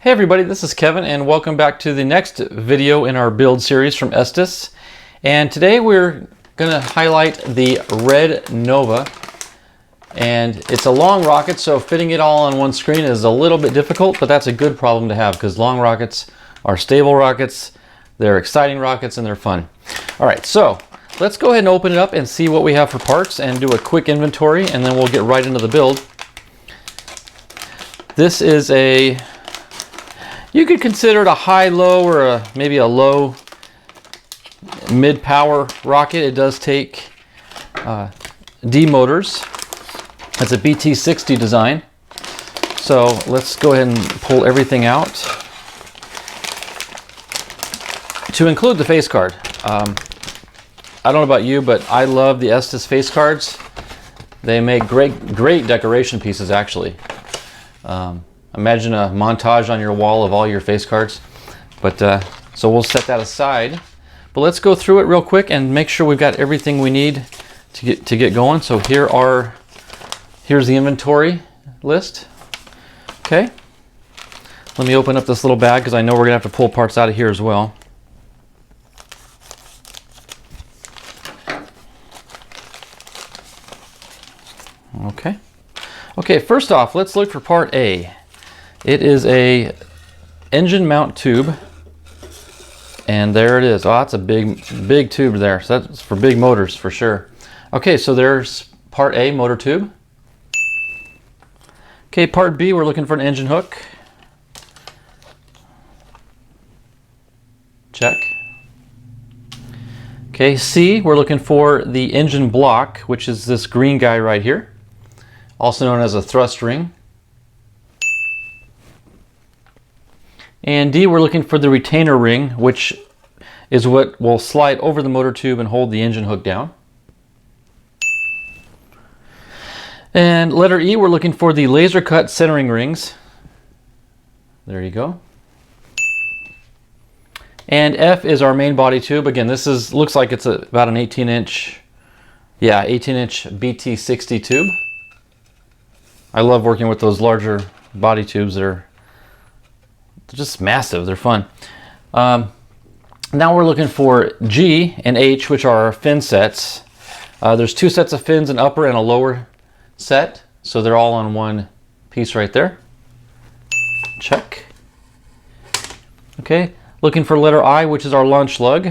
Hey everybody, this is Kevin and welcome back to the next video in our build series from Estes. And today we're going to highlight the Red Nova. And it's a long rocket, so fitting it all on one screen is a little bit difficult, but that's a good problem to have because long rockets are stable rockets, they're exciting rockets, and they're fun. Alright, so let's go ahead and open it up and see what we have for parts and do a quick inventory, and then we'll get right into the build. This is a... You could consider it a high-low or maybe a low mid-power rocket. It does take D motors. It's a BT60 design. So let's go ahead and pull everything out. To include the face card. I don't know about you, but I love the Estes face cards. They make great decoration pieces, actually. Imagine a montage on your wall of all your face cards. But so we'll set that aside. But let's go through it real quick and make sure we've got everything we need to get going. So here's the inventory list. Okay. Let me open up this little bag because I know we're gonna have to pull parts out of here as well. Okay. Okay, first off, let's look for part A. It is a engine mount tube, and there it is. Oh, that's a big tube there. So that's for big motors for sure. Okay, so there's part A, motor tube. Okay, part B, we're looking for an engine hook. Check. Okay, C, we're looking for the engine block, which is this green guy right here, also known as a thrust ring. And D, we're looking for the retainer ring, which is what will slide over the motor tube and hold the engine hook down. And letter E, we're looking for the laser cut centering rings. There you go. And F is our main body tube. Again, this looks like it's about an 18-inch, yeah, 18-inch BT60 tube. I love working with those larger body tubes. They're just massive. They're fun. Now we're looking for G and H, which are our fin sets. There's two sets of fins, an upper and a lower set. So they're all on one piece right there. Check. Okay. Looking for letter I, which is our launch lug.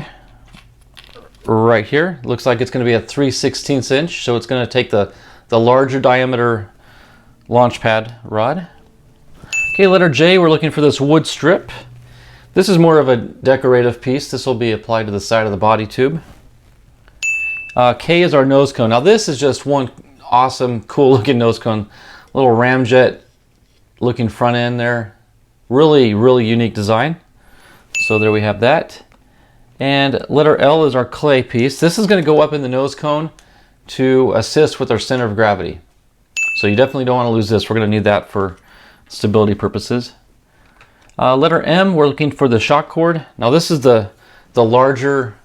Right here. Looks like it's going to be a 3/16 inch. So it's going to take the larger diameter launch pad rod. Okay, letter J, we're looking for this wood strip. This is more of a decorative piece. This will be applied to the side of the body tube. K is our nose cone. Now this is just one awesome, cool looking nose cone. Little ramjet looking front end there. Really unique design. So there we have that. And letter L is our clay piece. This is going to go up in the nose cone to assist with our center of gravity. So you definitely don't want to lose this. We're going to need that for stability purposes. Letter M, we're looking for the shock cord. Now this is the larger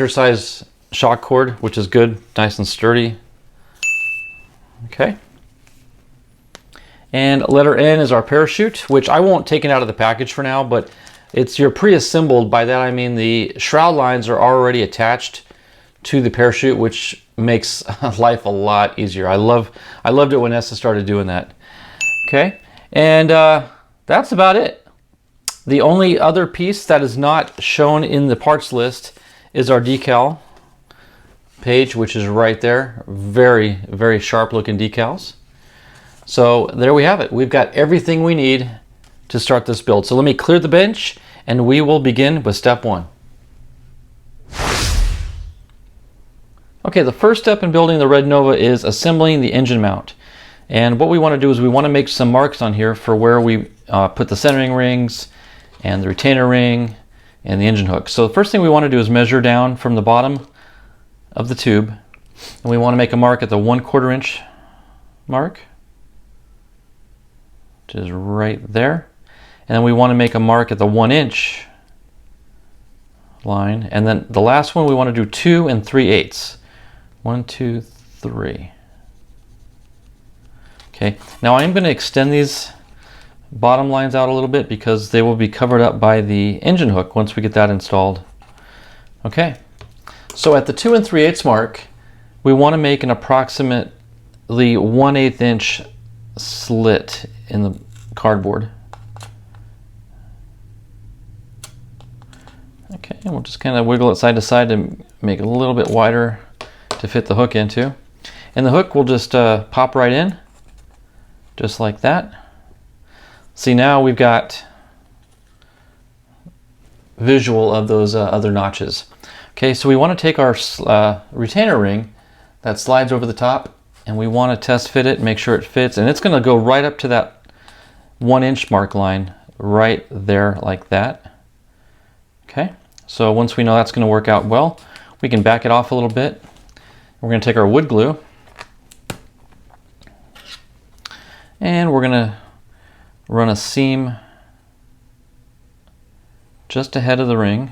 size shock cord, which is good, nice and sturdy. Okay. And letter N is our parachute, which I won't take it out of the package for now, but you're pre-assembled. By that I mean the shroud lines are already attached to the parachute, which makes life a lot easier. I loved it when Estes started doing that. Okay, and that's about it. The only other piece that is not shown in the parts list is our decal page, which is right there. Very sharp looking decals. So there we have it. We've got everything we need to start this build. So let me clear the bench and we will begin with step one. Okay, the first step in building the Red Nova is assembling the engine mount. And what we want to do is we want to make some marks on here for where we put the centering rings and the retainer ring and the engine hook. So the first thing we want to do is measure down from the bottom of the tube, and we want to make a mark at the 1/4 inch mark, which is right there. And then we want to make a mark at the 1 inch line, and then the last one we want to do 2 3/8. 1, 2, 3. Okay, now I'm going to extend these bottom lines out a little bit because they will be covered up by the engine hook once we get that installed. Okay, so at the 2 3/8 mark, we want to make an approximately 1/8 inch slit in the cardboard. Okay, and we'll just kind of wiggle it side to side to make it a little bit wider to fit the hook into. And the hook will just pop right in, just like that. See, now we've got visual of those other notches. Okay, so we want to take our retainer ring that slides over the top, and we want to test fit it, make sure it fits, and it's going to go right up to that 1 inch mark line right there like that. Okay, so once we know that's going to work out well, we can back it off a little bit. We're going to take our wood glue and we're going to run a seam just ahead of the ring.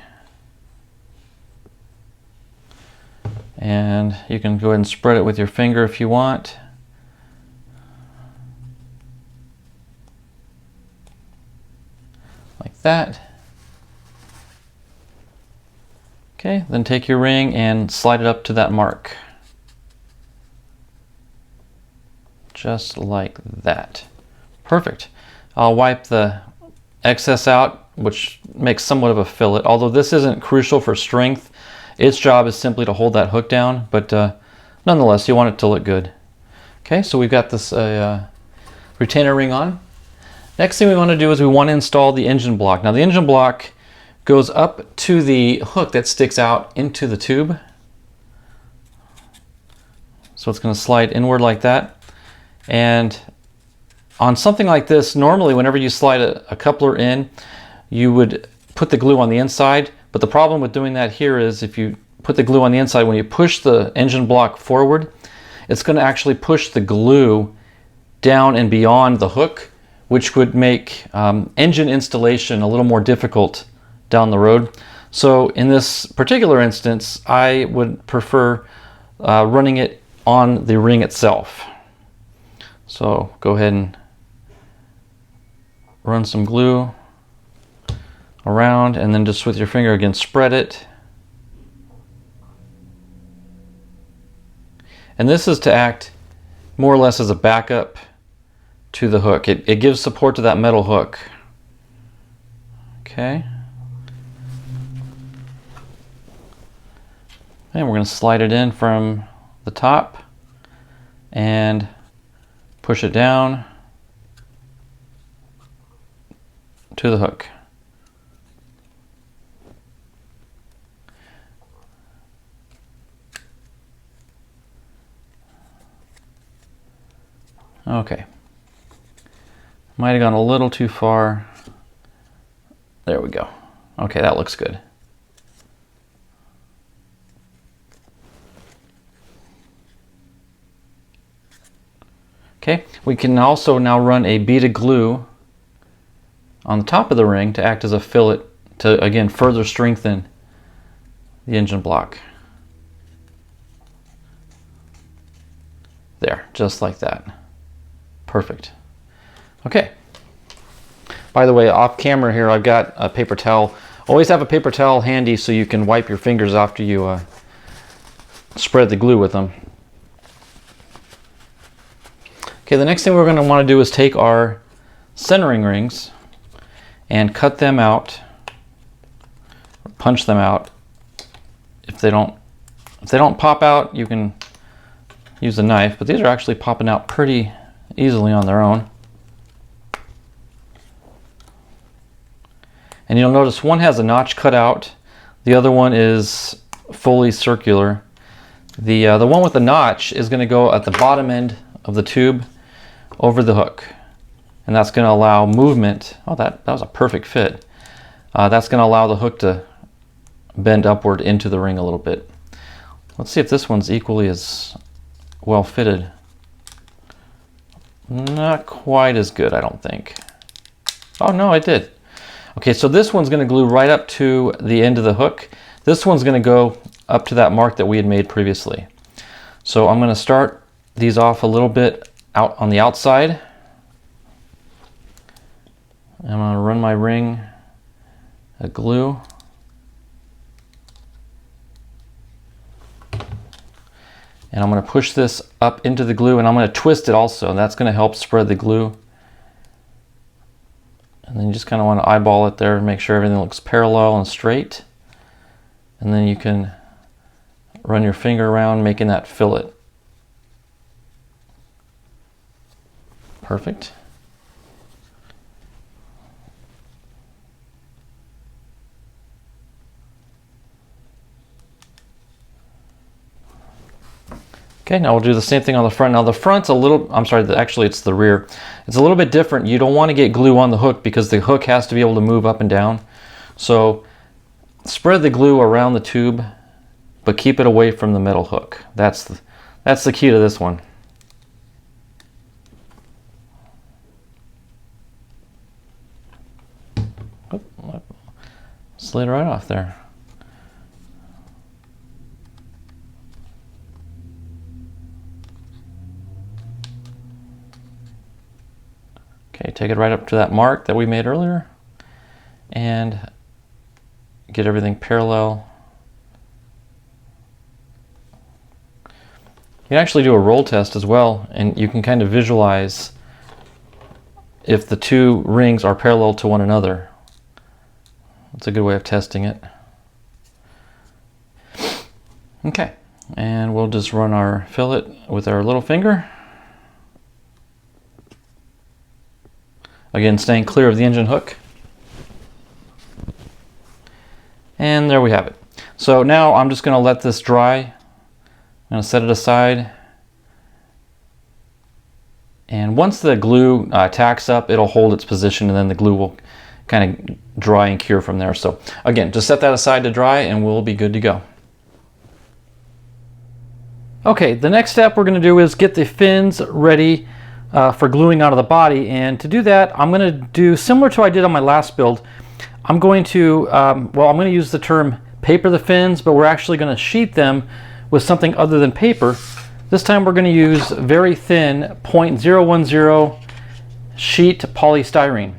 And you can go ahead and spread it with your finger if you want. Like that. Okay, then take your ring and slide it up to that mark. Just like that. Perfect. I'll wipe the excess out, which makes somewhat of a fillet. Although this isn't crucial for strength, its job is simply to hold that hook down, but nonetheless, you want it to look good. Okay, so we've got this retainer ring on. Next thing we want to do is we want to install the engine block. Now the engine block goes up to the hook that sticks out into the tube. So it's going to slide inward like that. And on something like this, normally whenever you slide a coupler in, you would put the glue on the inside. But the problem with doing that here is if you put the glue on the inside, when you push the engine block forward, it's going to actually push the glue down and beyond the hook, which would make engine installation a little more difficult down the road. So in this particular instance, I would prefer running it on the ring itself. So go ahead and run some glue around, and then just with your finger again spread it. And this is to act more or less as a backup to the hook. It gives support to that metal hook. Okay. And we're going to slide it in from the top and push it down to the hook. Okay. Might have gone a little too far. There we go. Okay, that looks good. Okay, we can also now run a bead of glue on the top of the ring to act as a fillet to, again, further strengthen the engine block. There, just like that. Perfect. Okay. By the way, off camera here, I've got a paper towel. Always have a paper towel handy so you can wipe your fingers after you spread the glue with them. Okay, the next thing we're going to want to do is take our centering rings and cut them out, or punch them out. If they don't pop out, you can use a knife, but these are actually popping out pretty easily on their own. And you'll notice one has a notch cut out, the other one is fully circular. The one with the notch is going to go at the bottom end of the tube over the hook, and that's going to allow movement. Oh, that was a perfect fit. That's going to allow the hook to bend upward into the ring a little bit. Let's see if this one's equally as well fitted. Not quite as good, I don't think. Oh no, it did. Okay, so this one's going to glue right up to the end of the hook. This one's going to go up to that mark that we had made previously. So I'm going to start these off a little bit out on the outside. I'm going to run my ring of glue. And I'm going to push this up into the glue, and I'm going to twist it also, and that's going to help spread the glue. And then you just kind of want to eyeball it there and make sure everything looks parallel and straight. And then you can run your finger around making that fillet. Perfect. Okay, now we'll do the same thing on the front. Now the front's a little, I'm sorry, actually it's the rear. It's a little bit different. You don't want to get glue on the hook because the hook has to be able to move up and down. So spread the glue around the tube, but keep it away from the metal hook. That's the key to this one. Oh, slid right off there. Okay, take it right up to that mark that we made earlier and get everything parallel. You can actually do a roll test as well, and you can kind of visualize if the two rings are parallel to one another. That's a good way of testing it. Okay, and we'll just run our fillet with our little finger. Again, staying clear of the engine hook. And there we have it. So now I'm just going to let this dry. I'm going to set it aside. And once the glue tacks up, it'll hold its position, and then the glue will kind of dry and cure from there. So again, just set that aside to dry and we'll be good to go. Okay, the next step we're going to do is get the fins ready for gluing onto the body, and to do that I'm going to do similar to what I did on my last build. I'm going to, I'm going to use the term paper the fins, but we're actually going to sheet them with something other than paper. This time we're going to use very thin 0.010 sheet polystyrene.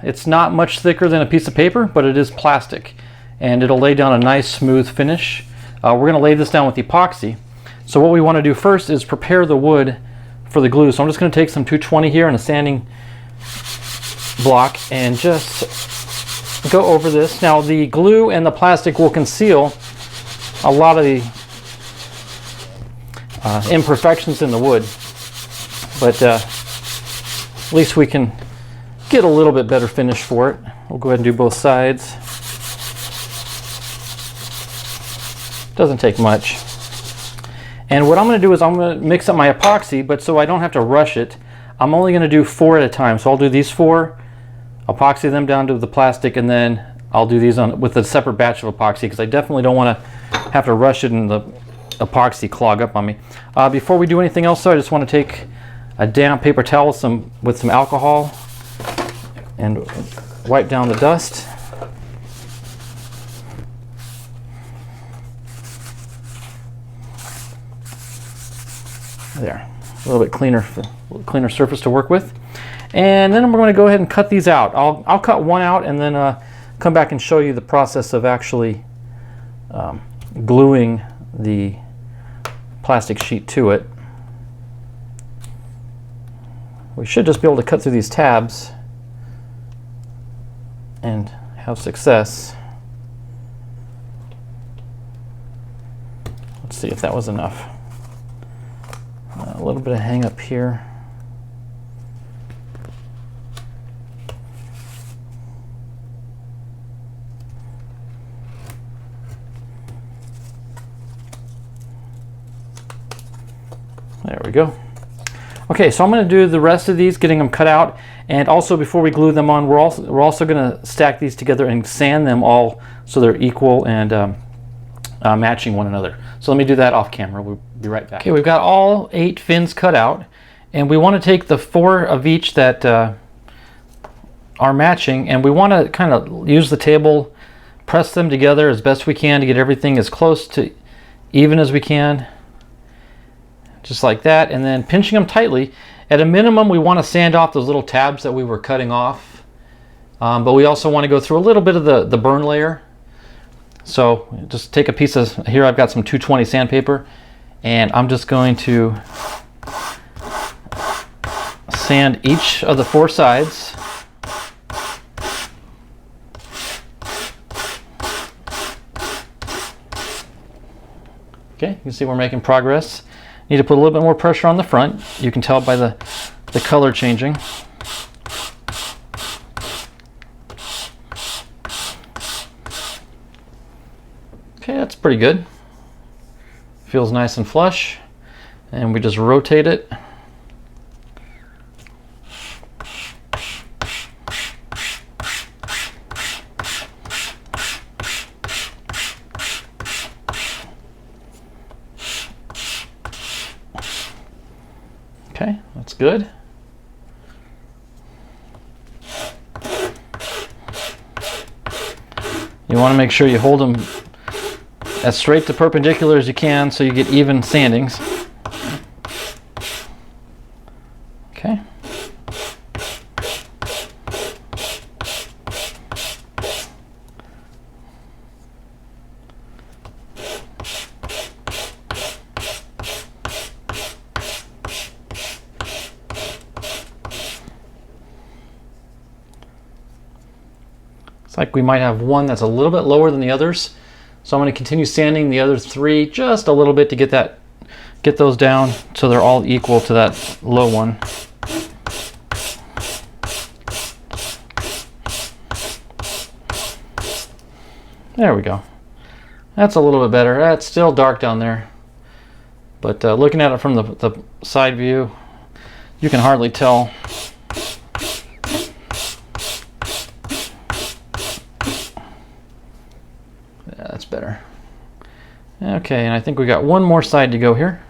It's not much thicker than a piece of paper, but it is plastic, and it'll lay down a nice smooth finish. We're going to lay this down with epoxy. So what we want to do first is prepare the wood for the glue. So I'm just going to take some 220 here and a sanding block and just go over this. Now the glue and the plastic will conceal a lot of the imperfections in the wood, but at least we can get a little bit better finish for it. We'll go ahead and do both sides. Doesn't take much. And what I'm going to do is I'm going to mix up my epoxy, but so I don't have to rush it, I'm only going to do 4 at a time. So I'll do these 4, epoxy them down to the plastic, and then I'll do these on with a separate batch of epoxy because I definitely don't want to have to rush it and the epoxy clog up on me. Before we do anything else though, I just want to take a damp paper towel with some alcohol and wipe down the dust. There, a little bit cleaner surface to work with. And then we're going to go ahead and cut these out. I'll cut one out and then come back and show you the process of actually gluing the plastic sheet to it. We should just be able to cut through these tabs and have success. Let's see if that was enough. A little bit of hang up here. There we go. Okay, so I'm going to do the rest of these, getting them cut out, and also before we glue them on, we're also going to stack these together and sand them all so they're equal and matching one another. So let me do that off camera. We'll be right back. Okay, we've got all 8 fins cut out, and we want to take the 4 of each that are matching, and we want to kind of use the table, press them together as best we can to get everything as close to even as we can, just like that, and then pinching them tightly. At a minimum, we want to sand off those little tabs that we were cutting off but we also want to go through a little bit of the burn layer. So just take a piece of, here I've got some 220 sandpaper, and I'm just going to sand each of the 4 sides. Okay, you can see we're making progress. Need to put a little bit more pressure on the front. You can tell by the color changing. Okay, that's pretty good. Feels nice and flush. And we just rotate it. Okay, that's good. You want to make sure you hold them as straight to perpendicular as you can so you get even sandings. Okay. It's like we might have one that's a little bit lower than the others. So I'm going to continue sanding the other 3 just a little bit to get those down so they're all equal to that low one. There we go. That's a little bit better. That's still dark down there. But looking at it from the side view, you can hardly tell. That's better. Okay, and I think we got one more side to go here.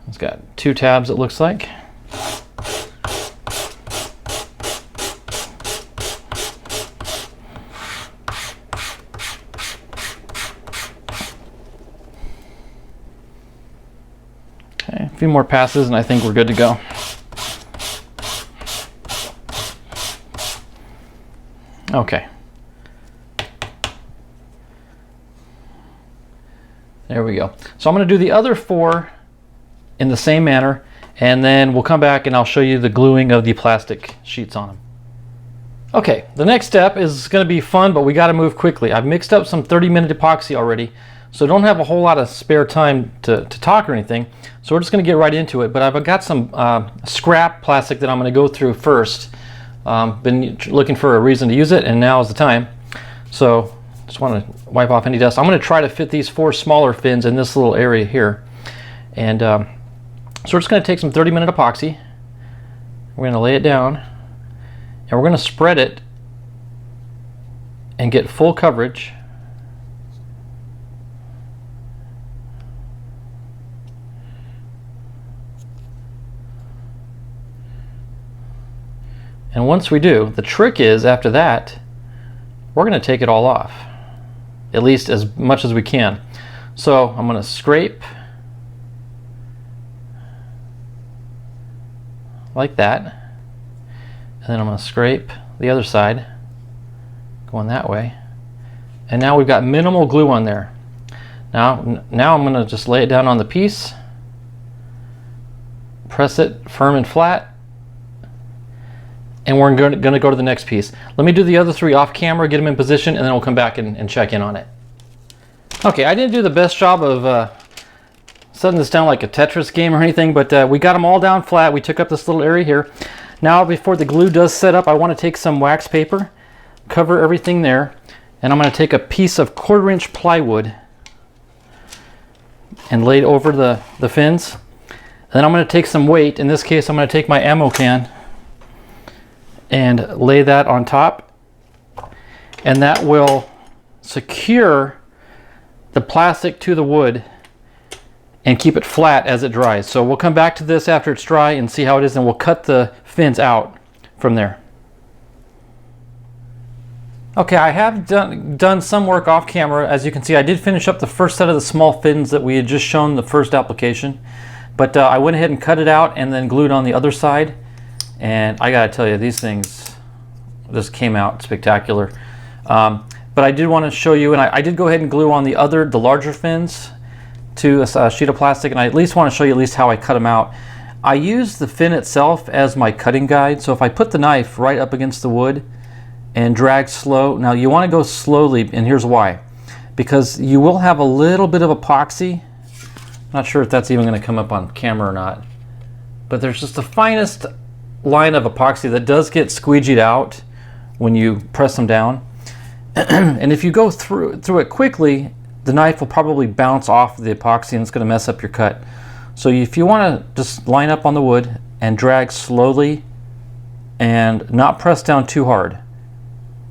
It's got 2 tabs, it looks like. Okay, a few more passes and I think we're good to go. Okay. There we go. So I'm going to do the other 4 in the same manner, and then we'll come back and I'll show you the gluing of the plastic sheets on them. Okay, the next step is going to be fun, but we got to move quickly. I've mixed up some 30-minute epoxy already, so don't have a whole lot of spare time to talk or anything. So we're just going to get right into it, but I've got some scrap plastic that I'm going to go through first. Been looking for a reason to use it, and now is the time. So just want to wipe off any dust. I'm going to try to fit these 4 smaller fins in this little area here. And so we're just going to take some 30-minute epoxy. We're going to lay it down. And we're going to spread it and get full coverage. And once we do, the trick is after that, we're going to take it all off. At least as much as we can. So I'm going to scrape like that, and then I'm going to scrape the other side going that way, and now we've got minimal glue on there. Now I'm going to just lay it down on the piece, press it firm and flat, and we're going to go to the next piece. Let me do the other 3 off camera, get them in position, and then we'll come back and check in on it. Okay, I didn't do the best job of setting this down like a Tetris game or anything, but we got them all down flat. We took up this little area here. Now before the glue does set up, I want to take some wax paper, cover everything there, and I'm going to take a piece of 1/4-inch plywood and lay it over the fins. And then I'm going to take some weight. In this case, I'm going to take my ammo can and lay that on top, and that will secure the plastic to the wood and keep it flat as it dries. So we'll come back to this after it's dry and see how it is, and we'll cut the fins out from there. Okay, I have done some work off camera. As you can see, I did finish up the first set of the small fins that we had just shown the first application, but I went ahead and cut it out and then glued on the other side. And I gotta tell you, these things, this came out spectacular. But I did want to show you, and I did go ahead and glue on the larger fins to a sheet of plastic, and I at least want to show you at least how I cut them out. I use the fin itself as my cutting guide, so if I put the knife right up against the wood and drag slow, now you want to go slowly, and here's why. Because you will have a little bit of epoxy. Not sure if that's even going to come up on camera or not, but there's just the finest line of epoxy that does get squeegeed out when you press them down. And if you go through it quickly, the knife will probably bounce off the epoxy and it's going to mess up your cut. So if you want to just line up on the wood and drag slowly and not press down too hard,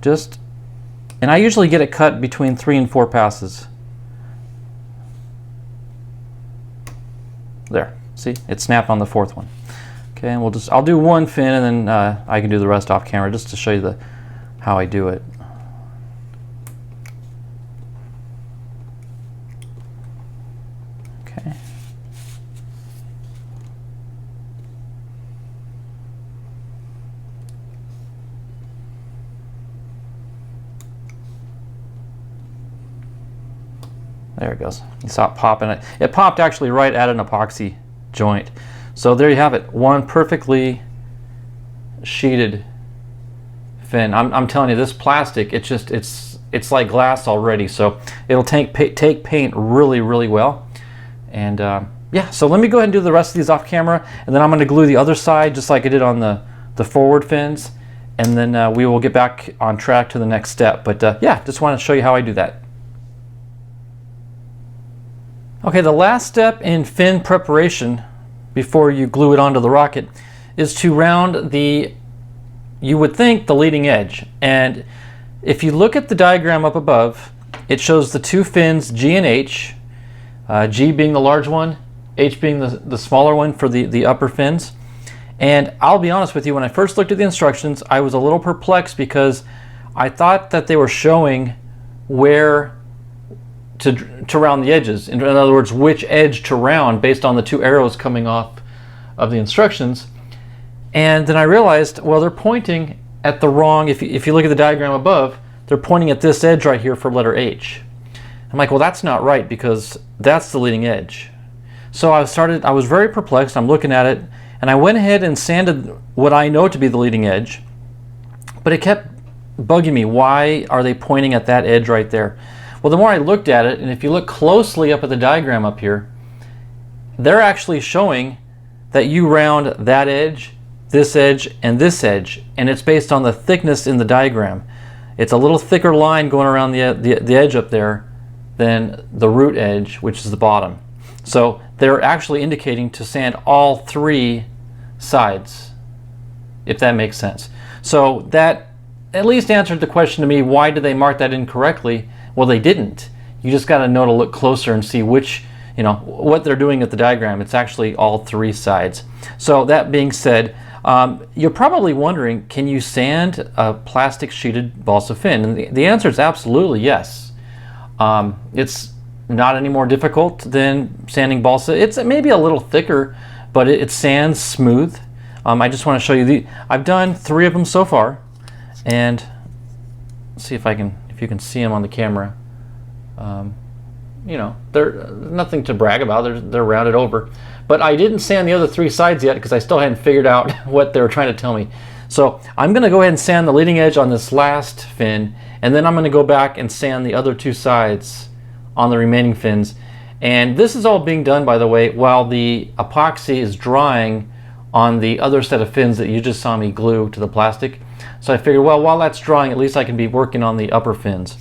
and I usually get it cut between 3 and 4 passes. There, see, it snapped on the 4th one. Okay, and I'll do one fin, and then I can do the rest off camera just to show you how I do it. Okay. There it goes. You saw it popping. It popped actually right at an epoxy joint. So there you have it. One perfectly sheeted fin. I'm telling you, this plastic, it's like glass already. So it'll take paint really, really well. And yeah, so let me go ahead and do the rest of these off camera, and then I'm going to glue the other side just like I did on the forward fins, and then we will get back on track to the next step. But yeah, just want to show you how I do that. Okay, the last step in fin preparation before you glue it onto the rocket is to round you would think, the leading edge. And if you look at the diagram up above, it shows the 2 fins, G and H, G being the large one, H being the smaller one for the upper fins. And I'll be honest with you, when I first looked at the instructions, I was a little perplexed because I thought that they were showing where to round the edges. In other words, which edge to round based on the 2 arrows coming off of the instructions. And then I realized, well, they're pointing at the wrong, if you look at the diagram above, they're pointing at this edge right here for letter H. I'm like, well, that's not right because that's the leading edge. So I was very perplexed. I'm looking at it, and I went ahead and sanded what I know to be the leading edge, but it kept bugging me. Why are they pointing at that edge right there? Well, the more I looked at it, and if you look closely up at the diagram up here, they're actually showing that you round that edge, this edge, and this edge, and it's based on the thickness in the diagram. It's a little thicker line going around the edge up there than the root edge, which is the bottom. So they're actually indicating to sand all 3 sides, if that makes sense. So that at least answered the question to me, why did they mark that incorrectly? Well, they didn't. You just got to know to look closer and see which, what they're doing at the diagram. It's actually all 3 sides. So that being said, you're probably wondering, can you sand a plastic sheeted balsa fin? And the answer is absolutely yes. It's not any more difficult than sanding balsa. It's maybe a little thicker, but it sands smooth. I just want to show you I've done 3 of them so far, and let's see if you can see them on the camera. They're nothing to brag about. They're rounded over, but I didn't sand the other 3 sides yet because I still hadn't figured out what they were trying to tell me. So I'm going to go ahead and sand the leading edge on this last fin, and then I'm going to go back and sand the other 2 sides on the remaining fins. And this is all being done, by the way, while the epoxy is drying on the other set of fins that you just saw me glue to the plastic. So I figured, well, while that's drying, at least I can be working on the upper fins.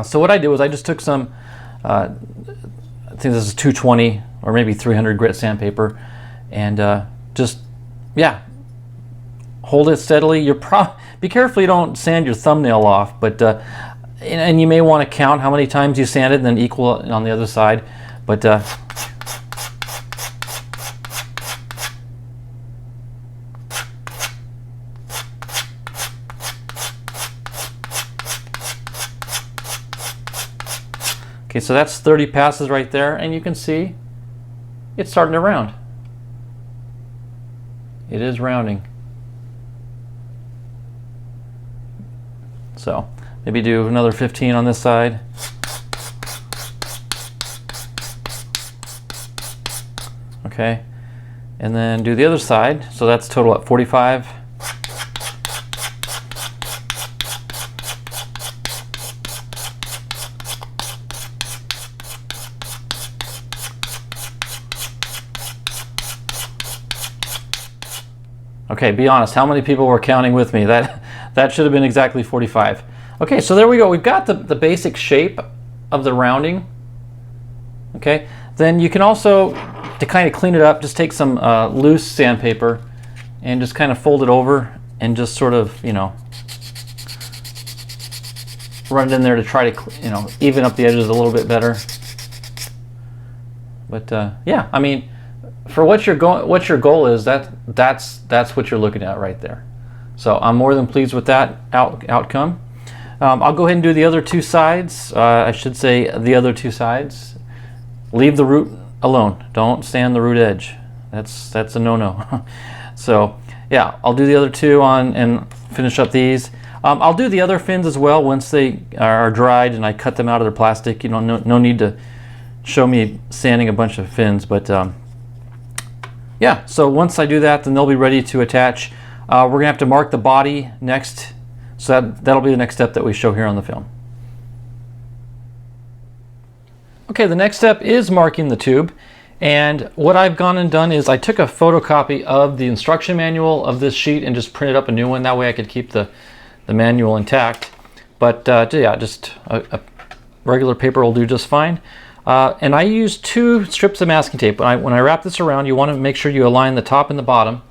So what I did was I just took some, I think this is 220 or maybe 300 grit sandpaper, and yeah, hold it steadily. Be careful you don't sand your thumbnail off, but and you may want to count how many times you sand it and then equal it on the other side. But okay, so that's 30 passes right there, and you can see it's starting to round. It is rounding. So maybe do another 15 on this side. Okay, and then do the other side. So that's total at 45. Okay, be honest, how many people were counting with me? That should have been exactly 45. Okay, so there we go. We've got the basic shape of the rounding. Okay, then you can also, to kind of clean it up, just take some loose sandpaper and just kind of fold it over and just sort of, you know, run it in there to try to, you know, even up the edges a little bit better. But yeah, I mean, for what your goal is, that's what you're looking at right there. So I'm more than pleased with that outcome. I'll go ahead and do the other two sides. I should say the other two sides. Leave the root alone. Don't stand the root edge. That's a no-no. So yeah, I'll do the other two on and finish up these. I'll do the other fins as well once they are dried and I cut them out of their plastic. You know, no need to show me sanding a bunch of fins, but yeah, so once I do that, then they'll be ready to attach. We're gonna have to mark the body next, so that'll be the next step that we show here on the film. Okay, the next step is marking the tube, and what I've gone and done is I took a photocopy of the instruction manual of this sheet and just printed up a new one. That way I could keep the manual intact. But yeah, just a regular paper will do just fine. And I use 2 strips of masking tape. When I wrap this around, you want to make sure you align the top and the bottom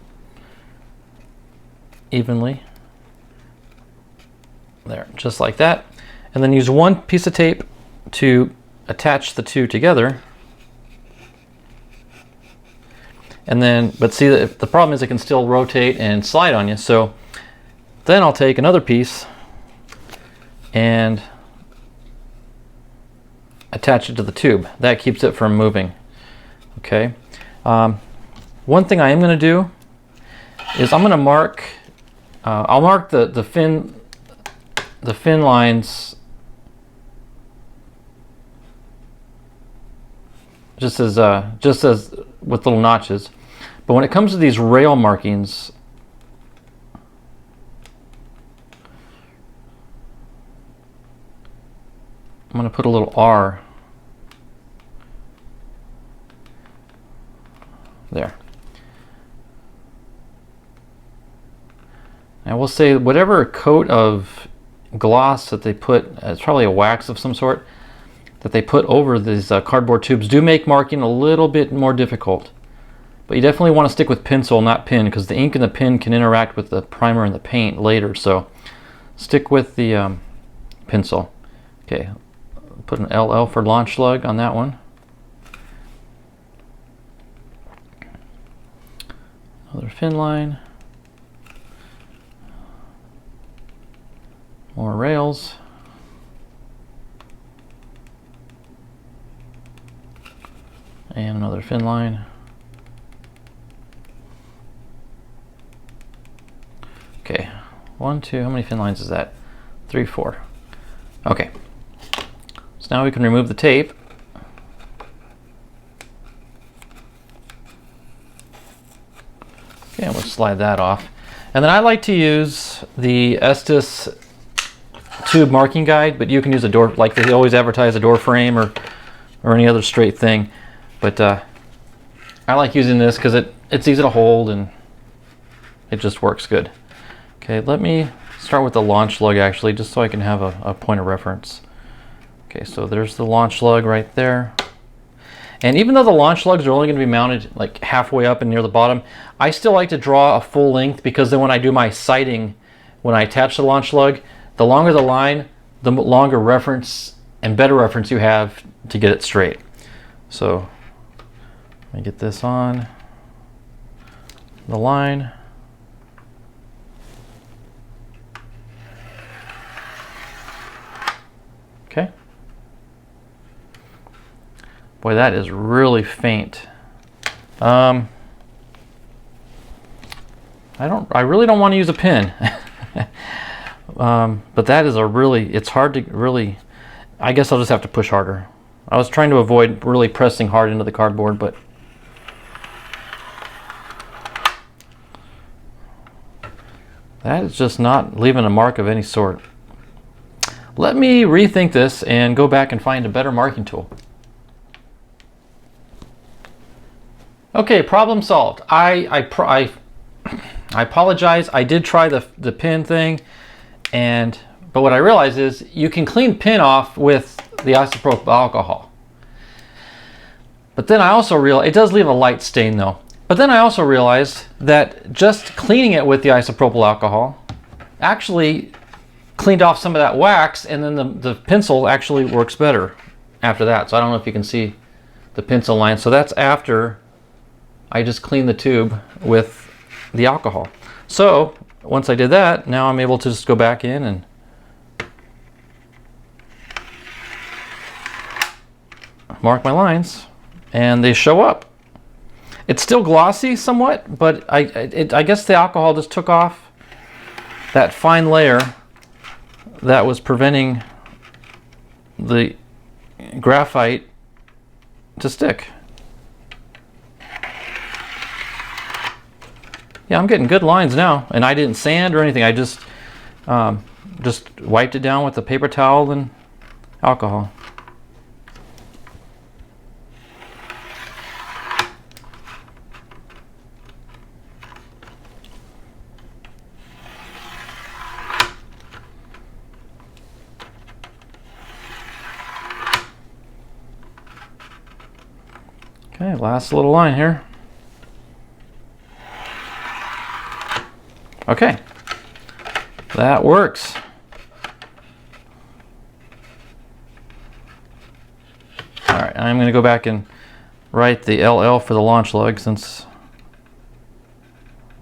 evenly. There, just like that. And then use 1 piece of tape to attach the 2 together. And then, but see, the problem is it can still rotate and slide on you. So then I'll take another piece and attach it to the tube. That keeps it from moving. Okay. One thing I am going to do is I'm going to mark. I'll mark the fin lines just as with little notches. But when it comes to these rail markings, I'm going to put a little R there. I will say whatever coat of gloss that they put, it's probably a wax of some sort, that they put over these cardboard tubes do make marking a little bit more difficult. But you definitely want to stick with pencil, not pen, because the ink and the pen can interact with the primer and the paint later. So stick with the pencil. Okay. Put an LL for launch lug on that one. Another fin line. More rails. And another fin line. Okay, 1, 2, how many fin lines is that? 3, 4. Okay. Now we can remove the tape. Okay, we'll slide that off. And then I like to use the Estes tube marking guide, but you can use a door, like they always advertise, a door frame or any other straight thing. But I like using this because it's easy to hold and it just works good. Okay, let me start with the launch lug actually, just so I can have a point of reference. Okay, so there's the launch lug right there. And even though the launch lugs are only going to be mounted like halfway up and near the bottom, I still like to draw a full length, because then when I do my sighting, when I attach the launch lug, the longer the line, the longer reference and better reference you have to get it straight. So let me get this on the line. Okay. Boy, that is really faint. I really don't want to use a pin. But that is a really, it's hard to really, I guess I'll just have to push harder. I was trying to avoid really pressing hard into the cardboard, but that is just not leaving a mark of any sort. Let me rethink this and go back and find a better marking tool. Okay, problem solved. I apologize. I did try the pin thing, but what I realized is you can clean pin off with the isopropyl alcohol. But then I also realized it does leave a light stain though. But then I also realized that just cleaning it with the isopropyl alcohol actually cleaned off some of that wax, and then the pencil actually works better after that. So I don't know if you can see the pencil line. So that's after I just cleaned the tube with the alcohol. So once I did that, now I'm able to just go back in and mark my lines, and they show up. It's still glossy somewhat, but I guess the alcohol just took off that fine layer that was preventing the graphite to stick. Yeah, I'm getting good lines now, and I didn't sand or anything. I just wiped it down with a paper towel and alcohol. Okay, last little line here. Okay, that works. All right, I'm going to go back and write the LL for the launch lug, since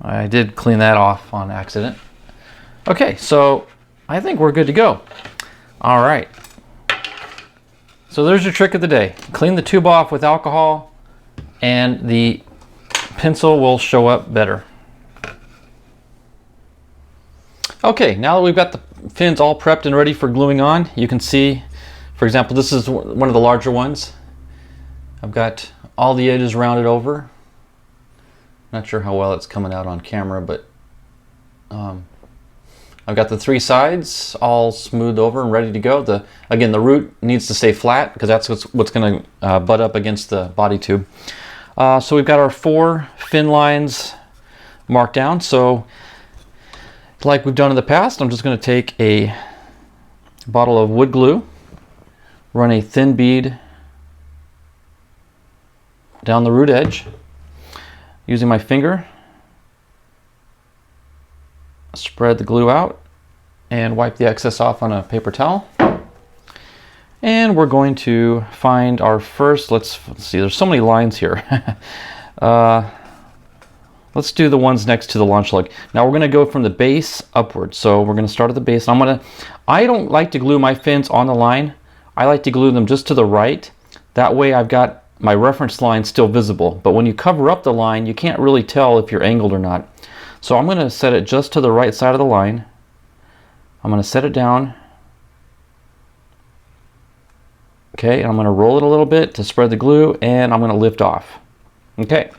I did clean that off on accident. Okay, so I think we're good to go. All right. So there's your trick of the day. Clean the tube off with alcohol, and the pencil will show up better. Okay, now that we've got the fins all prepped and ready for gluing on, you can see, for example, this is one of the larger ones. I've got all the edges rounded over. Not sure how well it's coming out on camera, but I've got the 3 sides all smoothed over and ready to go. Again, the root needs to stay flat because that's what's going to butt up against the body tube. So we've got our 4 fin lines marked down. So like we've done in the past, I'm just going to take a bottle of wood glue, run a thin bead down the root edge using my finger, spread the glue out and wipe the excess off on a paper towel. And we're going to find our first, let's see, there's so many lines here. Let's do the ones next to the launch lug. Now we're going to go from the base upwards. So we're going to start at the base. I don't like to glue my fins on the line. I like to glue them just to the right. That way I've got my reference line still visible. But when you cover up the line, you can't really tell if you're angled or not. So I'm going to set it just to the right side of the line. I'm going to set it down. Okay, and I'm going to roll it a little bit to spread the glue, and I'm going to lift off. Okay.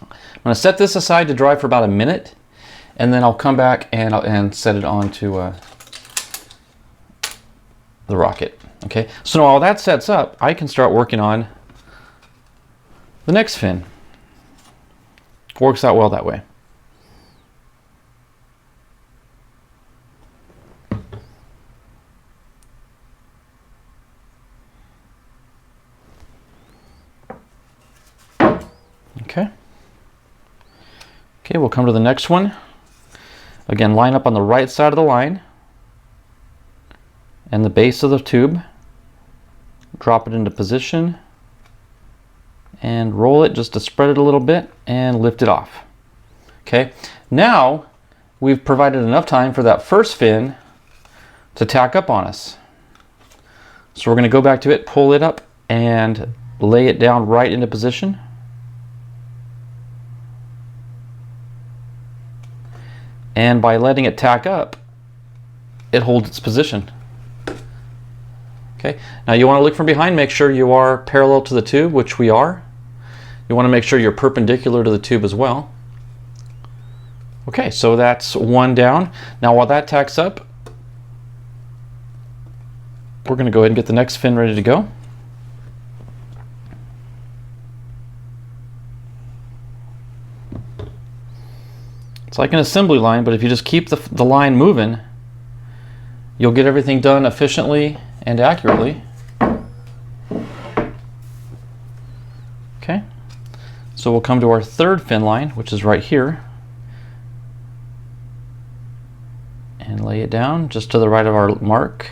I'm going to set this aside to dry for about a minute, and then I'll come back and set it onto the rocket. Okay, so while that sets up, I can start working on the next fin. Works out well that way. Okay. Okay, we'll come to the next one. Again, line up on the right side of the line and the base of the tube. Drop it into position and roll it just to spread it a little bit and lift it off. Okay, now we've provided enough time for that first fin to tack up on us. So we're going to go back to it, pull it up, and lay it down right into position. And by letting it tack up, it holds its position. Okay, now you want to look from behind, make sure you are parallel to the tube, which we are. You want to make sure you're perpendicular to the tube as well. Okay, so that's one down. Now while that tacks up, we're going to go ahead and get the next fin ready to go. It's like an assembly line, but if you just keep the line moving, you'll get everything done efficiently and accurately. Okay, so we'll come to our third fin line, which is right here, and lay it down just to the right of our mark.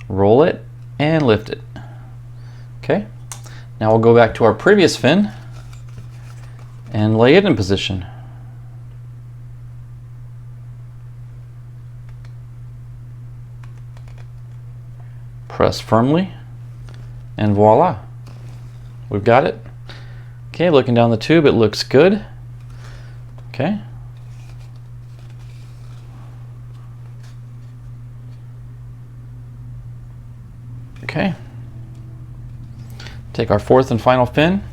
Roll it and lift it. Okay, now we'll go back to our previous fin and lay it in position. Press firmly, and voila, we've got it. Okay, looking down the tube, it looks good. Okay. Okay. Take our fourth and final fin.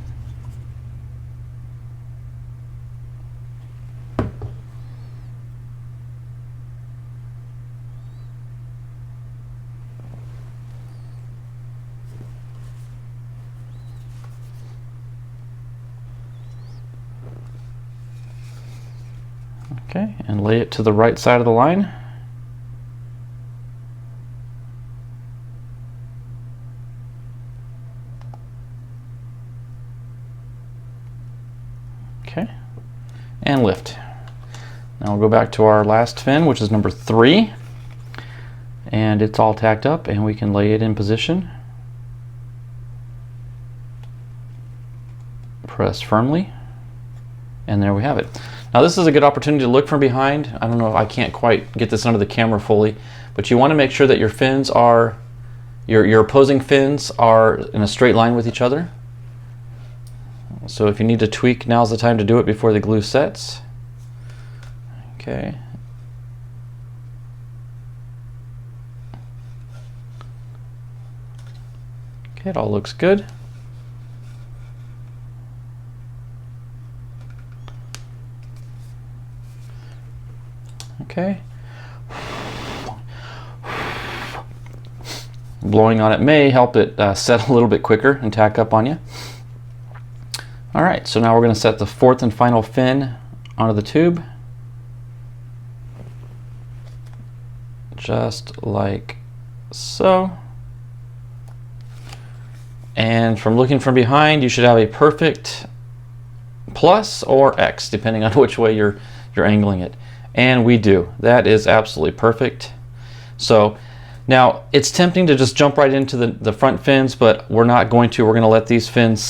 Okay, and lay it to the right side of the line. Okay, and lift. Now we'll go back to our last fin, which is number 3, and it's all tacked up, and we can lay it in position. Press firmly, and there we have it. Now this is a good opportunity to look from behind. I don't know if I can't quite get this under the camera fully, but you want to make sure that your fins are, your opposing fins are in a straight line with each other. So if you need to tweak, now's the time to do it before the glue sets. Okay. Okay, it all looks good. Okay. Blowing on it may help it set a little bit quicker and tack up on you. All right, so now we're going to set the fourth and final fin onto the tube. Just like so. And from looking from behind, you should have a perfect plus or X, depending on which way you're angling it. And we do. That is absolutely perfect. So now it's tempting to just jump right into the front fins, but we're not going to. We're going to let these fins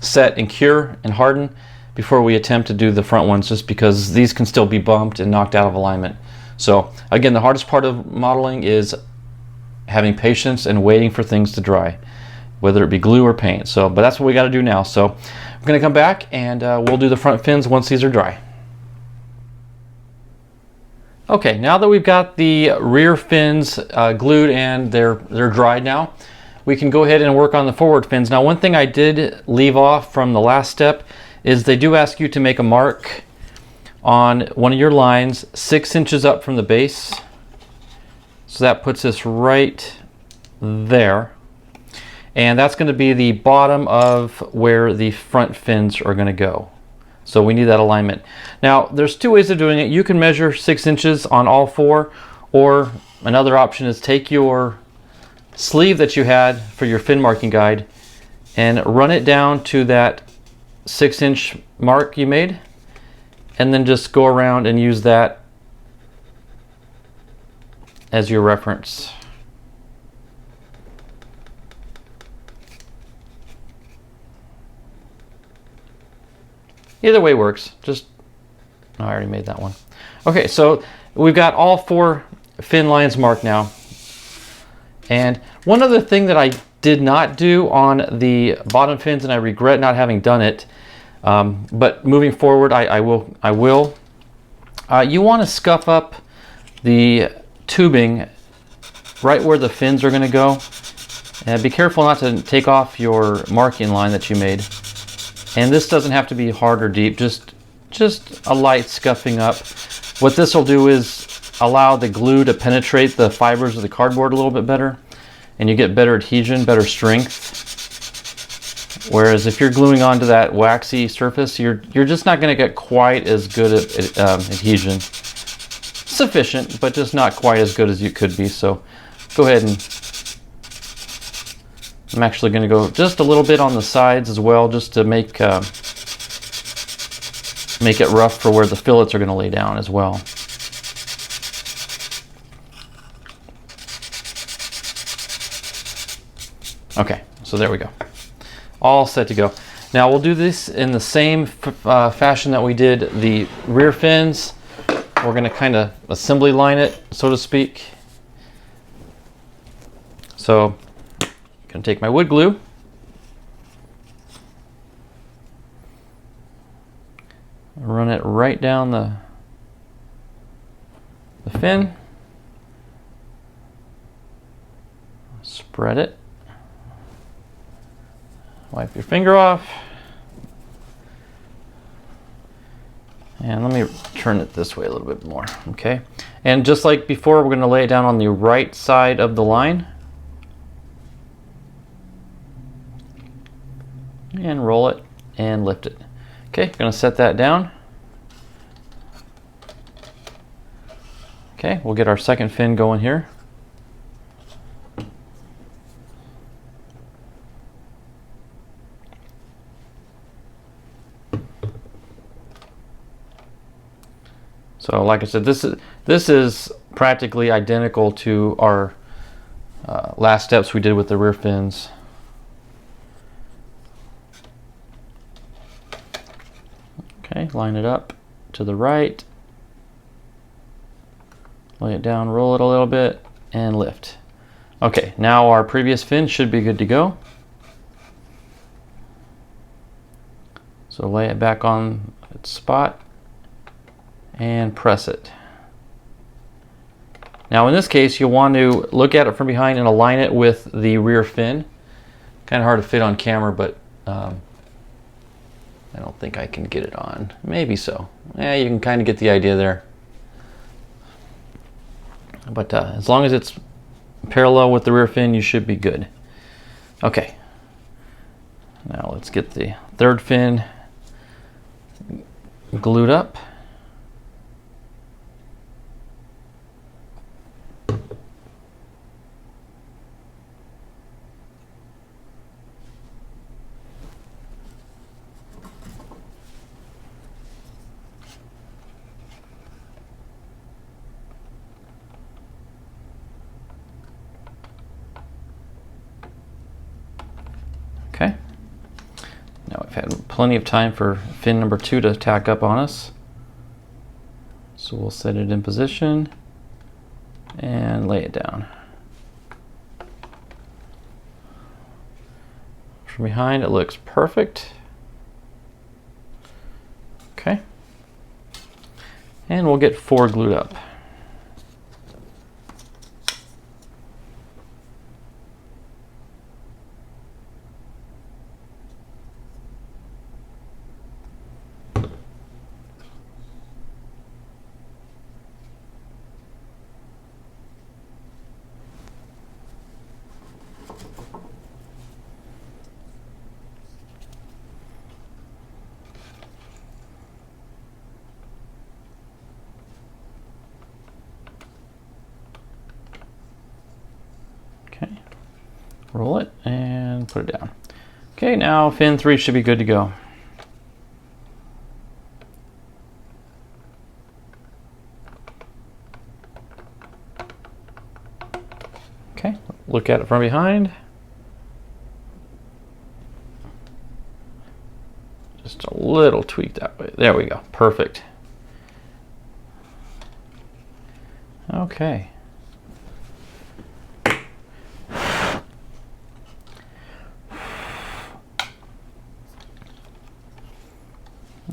set and cure and harden before we attempt to do the front ones, just because these can still be bumped and knocked out of alignment. So again, the hardest part of modeling is having patience and waiting for things to dry, whether it be glue or paint. So, but that's what we got to do now. So we're going to come back and we'll do the front fins once these are dry. Okay, now that we've got the rear fins glued and they're dried now, we can go ahead and work on the forward fins. Now, one thing I did leave off from the last step is they do ask you to make a mark on one of your lines 6 inches up from the base. So that puts us right there. And that's going to be the bottom of where the front fins are going to go. So we need that alignment. Now, there's 2 ways of doing it. You can measure 6 inches on all 4, or another option is take your sleeve that you had for your fin marking guide and run it down to that 6-inch mark you made, and then just go around and use that as your reference. Either way works. Just, oh, I already made that one. Okay, so we've got all 4 fin lines marked now. And one other thing that I did not do on the bottom fins, and I regret not having done it, but moving forward I will. You want to scuff up the tubing right where the fins are going to go. And be careful not to take off your marking line that you made. And this doesn't have to be hard or deep, just a light scuffing up. What this will do is allow the glue to penetrate the fibers of the cardboard a little bit better, and you get better adhesion, better strength. Whereas if you're gluing onto that waxy surface, you're just not going to get quite as good at adhesion. Sufficient, but just not quite as good as you could be. So go ahead, and I'm actually going to go just a little bit on the sides as well, just to make it rough for where the fillets are going to lay down as well. Okay, so there we go. All set to go. Now we'll do this in the same fashion that we did the rear fins. We're going to kind of assembly line it, so to speak. So I'm going to take my wood glue. Run it right down the fin. Spread it. Wipe your finger off. And let me turn it this way a little bit more, okay? And just like before, we're going to lay it down on the right side of the line. And roll it and lift it. Okay, going to set that down. Okay, we'll get our second fin going here. So like I said, this is practically identical to our last steps we did with the rear fins. Okay, line it up to the right, lay it down, roll it a little bit, and lift. Okay, now our previous fin should be good to go. So lay it back on its spot and press it. Now in this case, you'll want to look at it from behind and align it with the rear fin. Kind of hard to fit on camera, but I don't think I can get it on. Maybe so. Yeah, you can kind of get the idea there. But as long as it's parallel with the rear fin, you should be good. Okay. Now let's get the third fin glued up. Okay, now we've had plenty of time for fin number 2 to tack up on us. So we'll set it in position and lay it down. From behind it looks perfect. Okay, and we'll get 4 glued up. Okay, roll it and put it down. Okay, now fin 3 should be good to go. Okay, look at it from behind. Just a little tweak that way. There we go, perfect. Okay.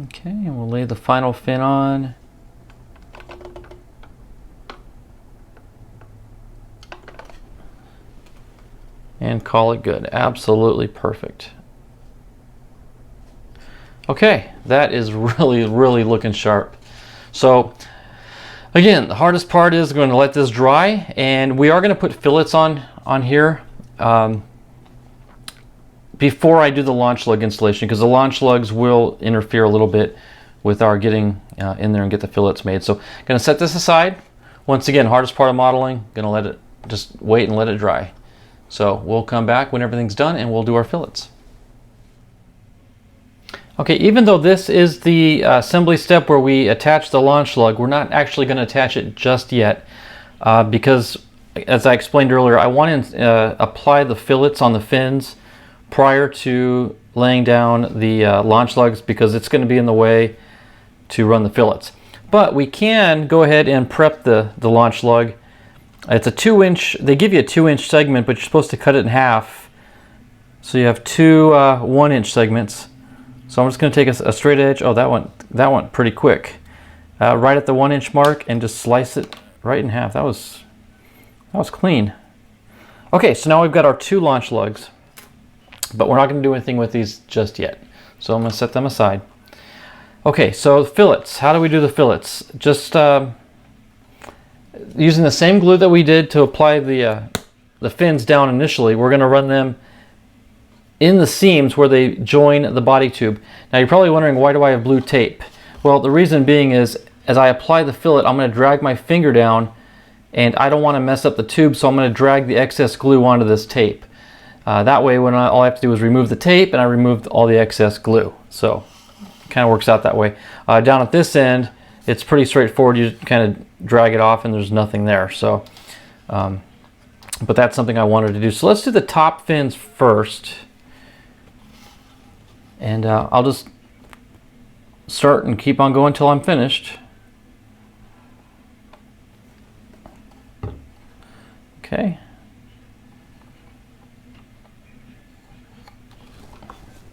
Okay, and we'll lay the final fin on. and call it good. Absolutely perfect. Okay, that is really looking sharp. So again, the hardest part is going to let this dry, and we are going to put fillets on here before I do the launch lug installation, because the launch lugs will interfere a little bit with our getting in there and get the fillets made. So going to set this aside. Once again, hardest part of modeling, going to let it just wait and let it dry. So we'll come back when everything's done and we'll do our fillets. Okay, even though this is the assembly step where we attach the launch lug, we're not actually going to attach it just yet because, as I explained earlier, I want to apply the fillets on the fins prior to laying down the launch lugs, because it's going to be in the way to run the fillets. But we can go ahead and prep the launch lug. It's a 2-inch, they give you a 2-inch segment, but you're supposed to cut it in half. So you have two 1-inch segments. So I'm just going to take a straight edge. Oh, that went pretty quick. Right at the 1-inch mark, and just slice it right in half. That was clean. Okay, so now we've got our 2 launch lugs, but we're not going to do anything with these just yet. So I'm going to set them aside. Okay, so fillets. How do we do the fillets? Just using the same glue that we did to apply the fins down initially, we're going to run them in the seams where they join the body tube. Now you're probably wondering, why do I have blue tape? Well, the reason being is, as I apply the fillet, I'm going to drag my finger down, and I don't want to mess up the tube, so I'm going to drag the excess glue onto this tape. That way, when all I have to do is remove the tape, and I removed all the excess glue. So it kind of works out that way. Down at this end, it's pretty straightforward. You just kind of drag it off, and there's nothing there. So, but that's something I wanted to do. So let's do the top fins first. And I'll just start and keep on going until I'm finished. Okay.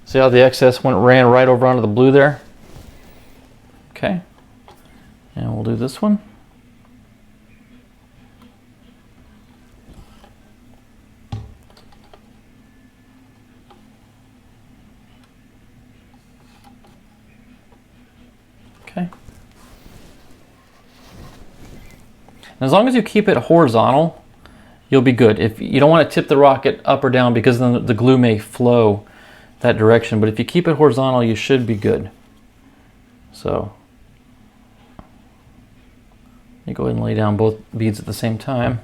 See how the excess ran right over onto the blue there? Okay. And we'll do this one. Okay. And as long as you keep it horizontal, you'll be good. If you don't want to tip the rocket up or down, because then the glue may flow that direction, but if you keep it horizontal, you should be good. So you go ahead and lay down both beads at the same time.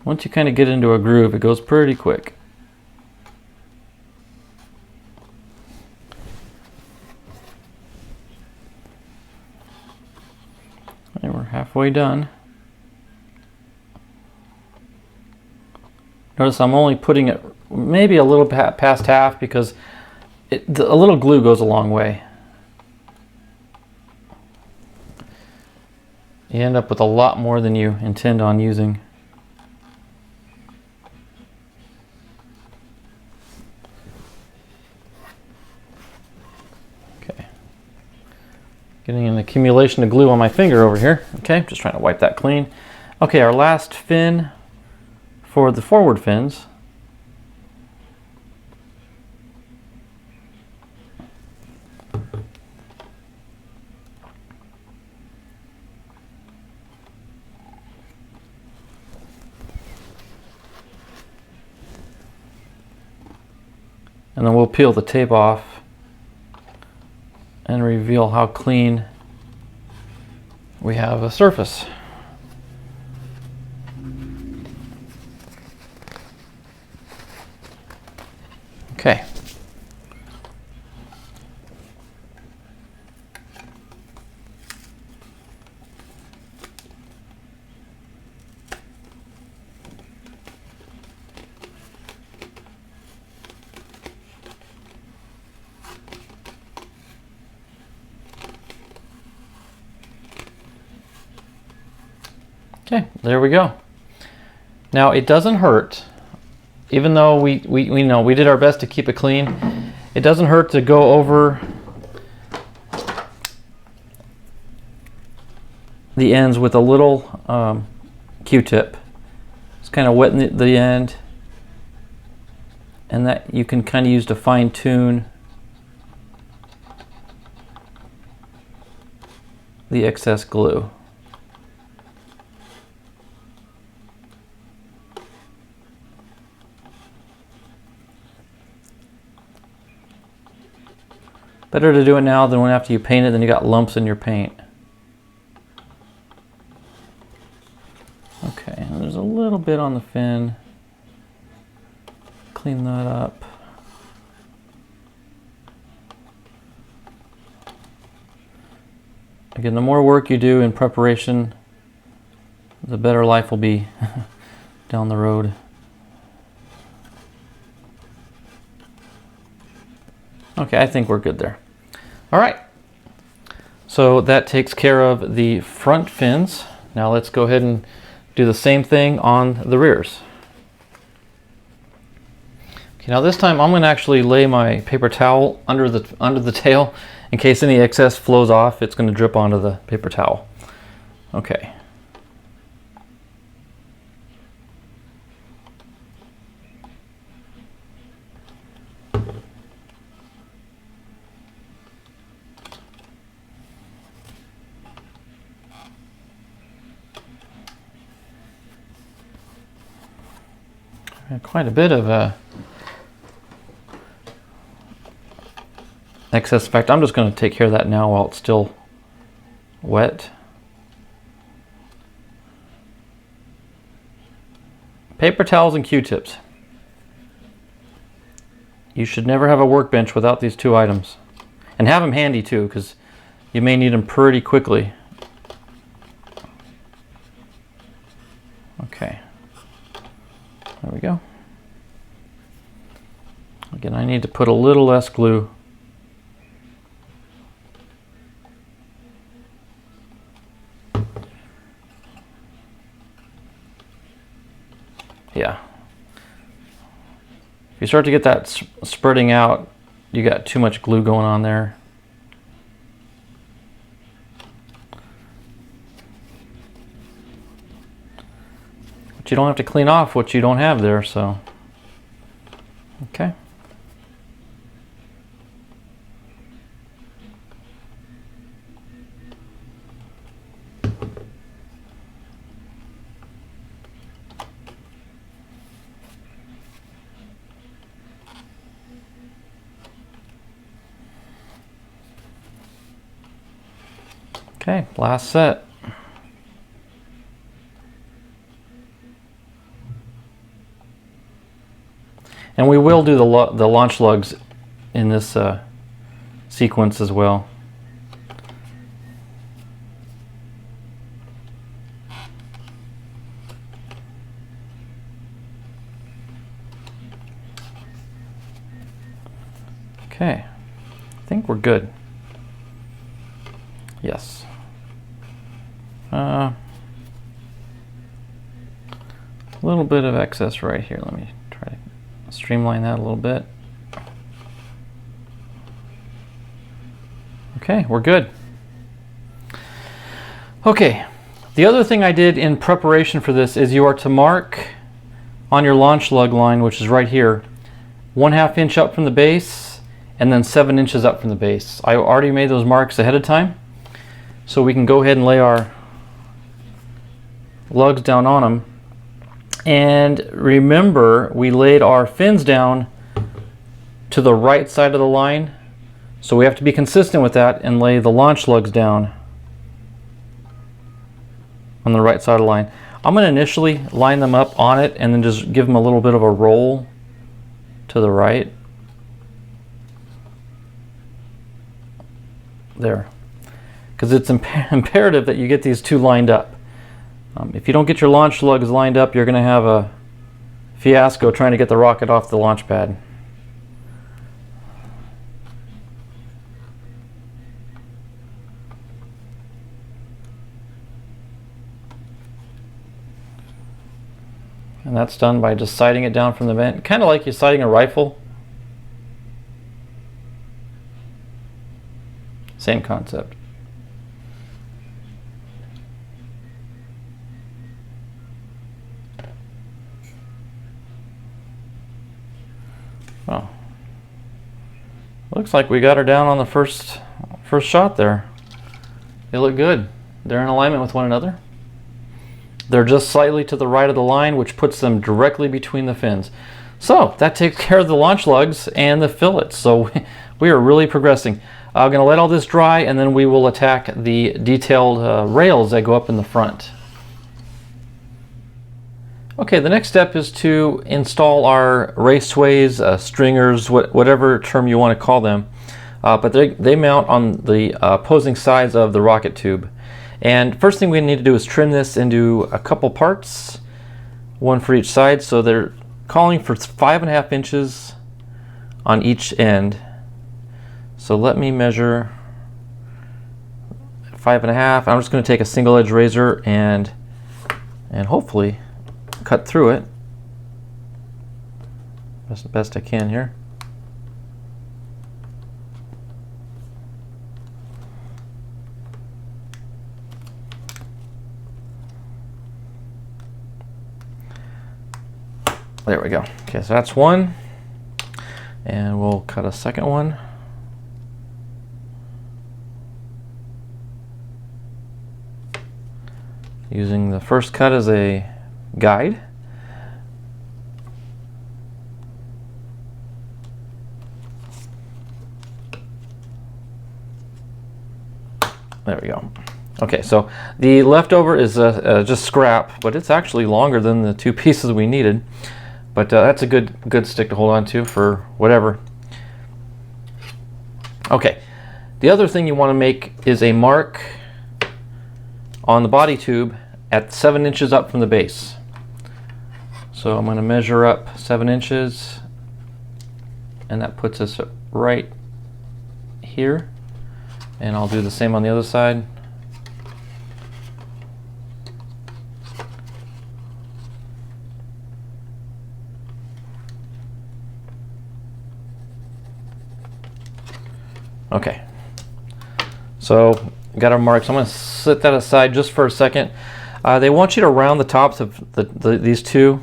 Once you kind of get into a groove, it goes pretty quick. And we're halfway done. Notice I'm only putting it maybe a little past half, because a little glue goes a long way. You end up with a lot more than you intend on using. Okay. Getting an accumulation of glue on my finger over here. Okay, just trying to wipe that clean. Okay, our last fin for the forward fins. And then we'll peel the tape off and reveal how clean we have a surface. Okay. Okay, there we go. Now it doesn't hurt, even though we know we did our best to keep it clean. It doesn't hurt to go over the ends with a little Q-tip. Just kind of wetting the end, and that you can kind of use to fine tune the excess glue. Better to do it now than when after you paint it, then you got lumps in your paint. Okay, and there's a little bit on the fin. Clean that up. Again, the more work you do in preparation, the better life will be down the road. Okay, I think we're good there. All right, so that takes care of the front fins. Now let's go ahead and do the same thing on the rears. Okay, now this time I'm going to actually lay my paper towel under the tail in case any excess flows off. It's going to drip onto the paper towel. Okay. Quite a bit of excess. In fact, I'm just going to take care of that now while it's still wet. Paper towels and Q-tips. You should never have a workbench without these two items. And have them handy too, because you may need them pretty quickly. Okay. There we go. Again, I need to put a little less glue. Yeah. If you start to get that spreading out, you got too much glue going on there. But you don't have to clean off what you don't have there, so. Okay. Okay, last set. And we will do the launch lugs in this sequence as well. Okay, I think we're good. Yes. A little bit of excess right here. Let me try to streamline that a little bit. Okay, we're good. Okay, the other thing I did in preparation for this is you are to mark on your launch lug line, which is right here, 1/2 inch up from the base and then 7 inches up from the base. I already made those marks ahead of time, so we can go ahead and lay our lugs down on them. And remember, we laid our fins down to the right side of the line, so we have to be consistent with that and lay the launch lugs down on the right side of the line. I'm going to initially line them up on it and then just give them a little bit of a roll to the right. There. Because it's imperative that you get these two lined up. If you don't get your launch lugs lined up, you're going to have a fiasco trying to get the rocket off the launch pad. And that's done by just sighting it down from the vent, kind of like you're sighting a rifle. Same concept. Oh, looks like we got her down on the first shot there. They look good. They're in alignment with one another. They're just slightly to the right of the line, which puts them directly between the fins. So that takes care of the launch lugs and the fillets. So we are really progressing. I'm going to let all this dry, and then we will attack the detailed rails that go up in the front. Okay, the next step is to install our raceways, stringers, whatever term you want to call them. But they mount on the opposing sides of the rocket tube. And first thing we need to do is trim this into a couple parts, one for each side. So they're calling for 5.5 inches on each end. So let me measure 5.5. I'm just going to take a single edge razor and hopefully cut through it best I can here. There we go. Okay, so that's one, and we'll cut a second one. Using the first cut as a guide. There we go. Okay, so the leftover is just scrap, but it's actually longer than the 2 pieces we needed. But that's a good stick to hold on to for whatever. Okay, the other thing you want to make is a mark on the body tube at 7 inches up from the base. So I'm going to measure up 7 inches, and that puts us right here. And I'll do the same on the other side. Okay, so got our marks. I'm going to set that aside just for a second. They want you to round the tops of these two.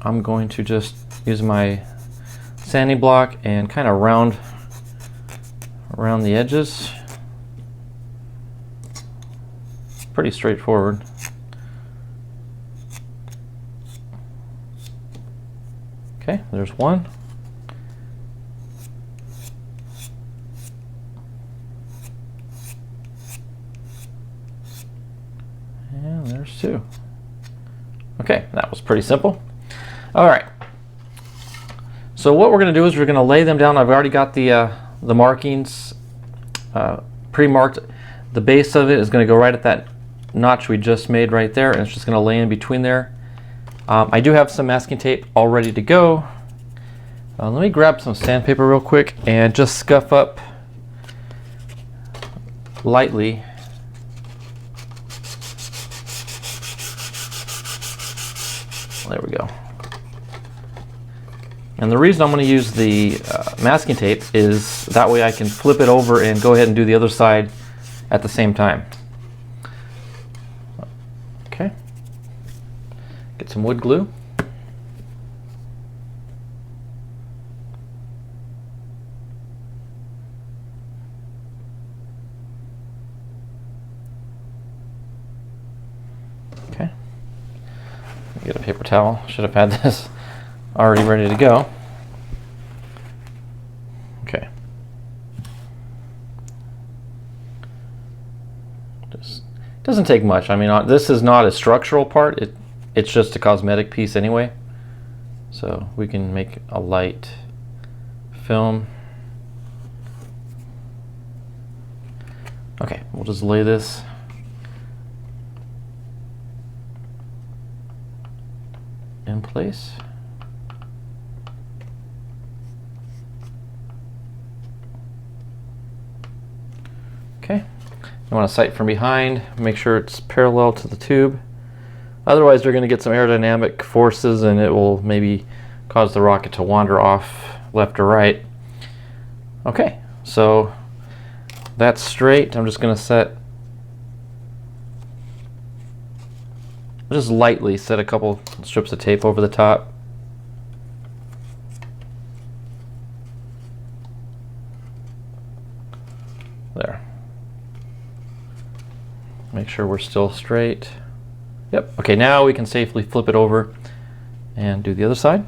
I'm going to just use my sanding block and kind of round around the edges. Pretty straightforward. Okay, there's one. And there's two. Okay, that was pretty simple. All right. So what we're going to do is we're going to lay them down. I've already got the markings pre-marked. The base of it is going to go right at that notch we just made right there, and it's just going to lay in between there. I do have some masking tape all ready to go. Let me grab some sandpaper real quick and just scuff up lightly. There we go. And the reason I'm going to use the masking tape is that way I can flip it over and go ahead and do the other side at the same time. Okay. Get some wood glue. Okay. Get a paper towel. Should have had this already ready to go. Okay. Just doesn't take much. I mean, this is not a structural part. It's just a cosmetic piece anyway. So we can make a light film. Okay, we'll just lay this in place. Okay, you want to sight from behind, make sure it's parallel to the tube. Otherwise you're going to get some aerodynamic forces and it will maybe cause the rocket to wander off left or right. Okay, so that's straight. I'm just going to set just lightly set a couple strips of tape over the top. There. Make sure we're still straight. Yep. Okay, now we can safely flip it over and do the other side.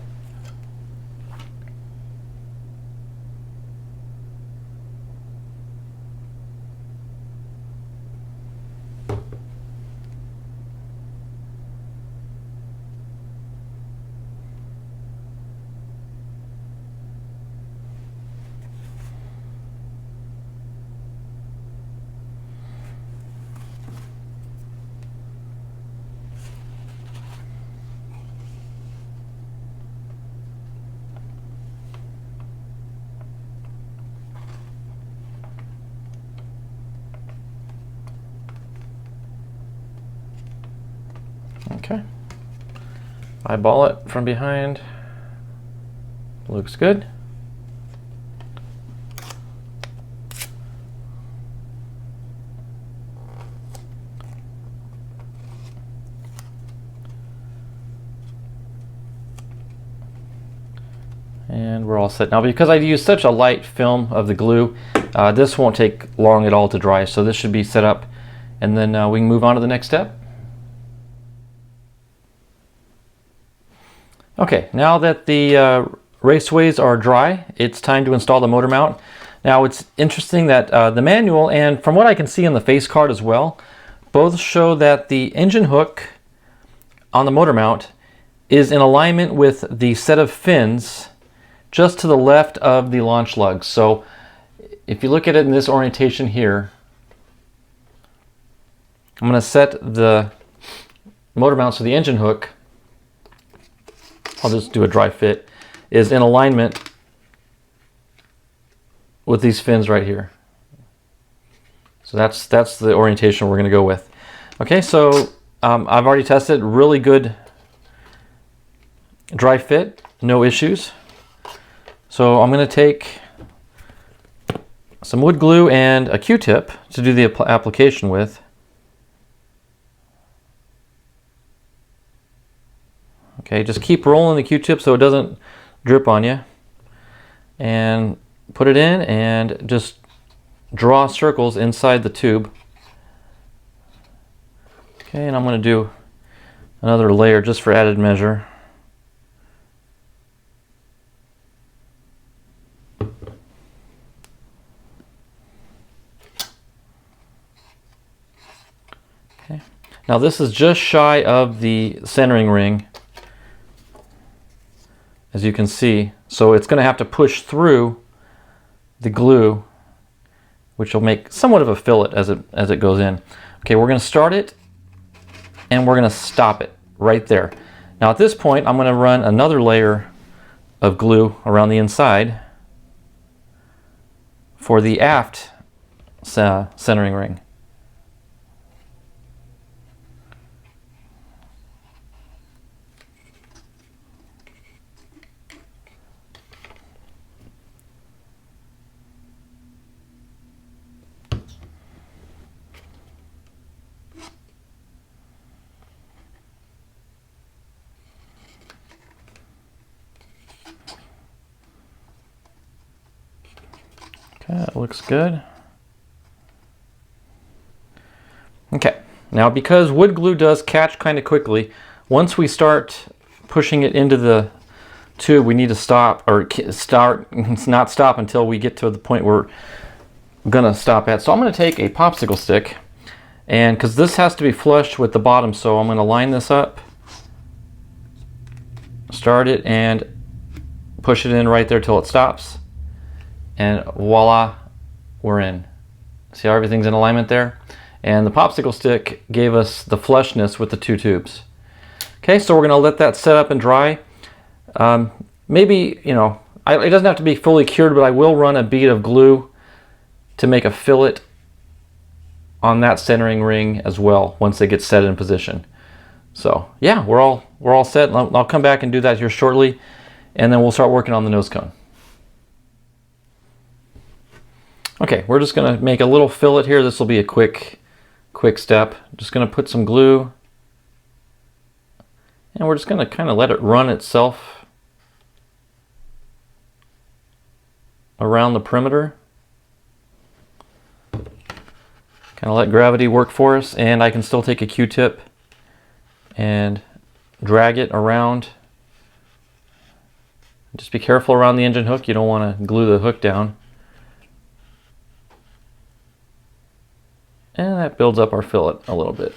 Okay, eyeball it from behind. Looks good. And we're all set. Now, because I use such a light film of the glue, this won't take long at all to dry, so this should be set up, and then we can move on to the next step. Okay, now that the Raceways are dry, it's time to install the motor mount. Now, it's interesting that the manual, and from what I can see in the face card as well, both show that the engine hook on the motor mount is in alignment with the set of fins just to the left of the launch lugs. So if you look at it in this orientation here, I'm going to set the motor mount so the engine hook, I'll just do a dry fit, is in alignment with these fins right here. So that's the orientation we're going to go with. Okay, so I've already tested, really good dry fit, no issues. So I'm going to take some wood glue and a Q-tip to do the application with. Okay, just keep rolling the Q-tip so it doesn't drip on you. And put it in and just draw circles inside the tube. Okay, and I'm going to do another layer just for added measure. Okay. Now this is just shy of the centering ring, as you can see, so it's going to have to push through the glue, which will make somewhat of a fillet as it goes in. Okay, we're going to start it and we're going to stop it right there. Now at this point, I'm going to run another layer of glue around the inside for the aft centering ring. Okay, that looks good. Okay, now because wood glue does catch kind of quickly, once we start pushing it into the tube, we need to stop, or not stop until we get to the point we're gonna stop at. So I'm gonna take a popsicle stick, and because this has to be flush with the bottom, so I'm gonna line this up, start it, and push it in right there till it stops. And voila, we're in. See how everything's in alignment there? And the popsicle stick gave us the flushness with the two tubes. Okay, so we're gonna let that set up and dry. Maybe, you know, it doesn't have to be fully cured, but I will run a bead of glue to make a fillet on that centering ring as well once it gets set in position. So yeah, we're all set. I'll come back and do that here shortly, and then we'll start working on the nose cone. Okay, we're just gonna make a little fillet here. This will be a quick step. Just gonna put some glue And we're just going to kind of let it run itself around the perimeter. Kind of let gravity work for us, and I can still take a Q-tip and drag it around. Just be careful around the engine hook. You don't want to glue the hook down. And that builds up our fillet a little bit.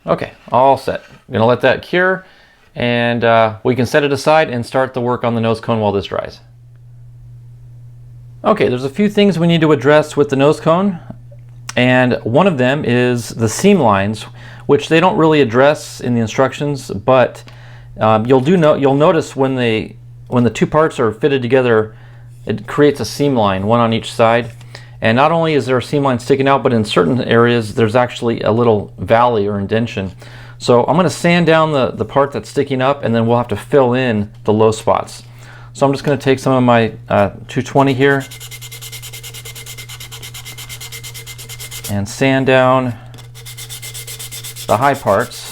Okay, all set. I'm gonna let that cure, and we can set it aside and start the work on the nose cone while this dries. Okay, there's a few things we need to address with the nose cone, and one of them is the seam lines, which they don't really address in the instructions, but you'll notice when the two parts are fitted together, it creates a seam line, one on each side. And not only is there a seam line sticking out, but in certain areas there's actually a little valley or indentation. So I'm going to sand down the part that's sticking up, and then we'll have to fill in the low spots. So I'm just going to take some of my 220 here and sand down the high parts.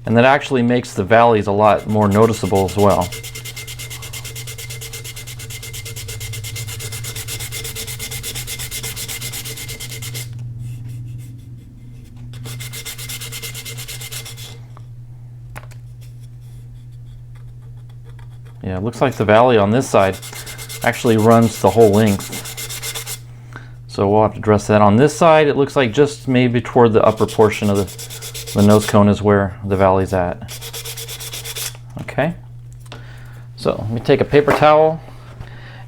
And that actually makes the valleys a lot more noticeable as well. Yeah, it looks like the valley on this side actually runs the whole length. So we'll have to address that. On this side, it looks like just maybe toward the upper portion of the nose cone is where the valley's at. Okay. So let me take a paper towel,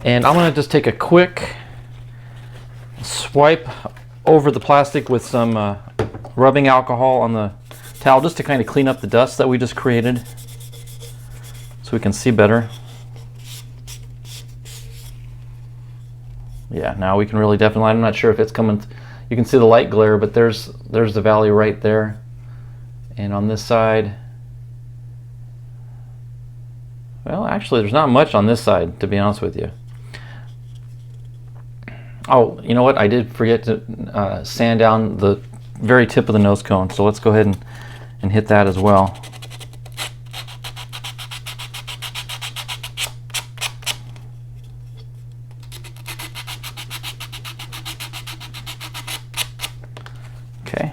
and I'm going to just take a quick swipe over the plastic with some rubbing alcohol on the towel, just to kind of clean up the dust that we just created, so we can see better. Yeah, now we can really definitely, I'm not sure if it's coming, you can see the light glare, but there's the valley right there. And on this side, well, actually there's not much on this side, to be honest with you. Oh, you know what, I did forget to sand down the very tip of the nose cone, so let's go ahead and hit that as well. Okay.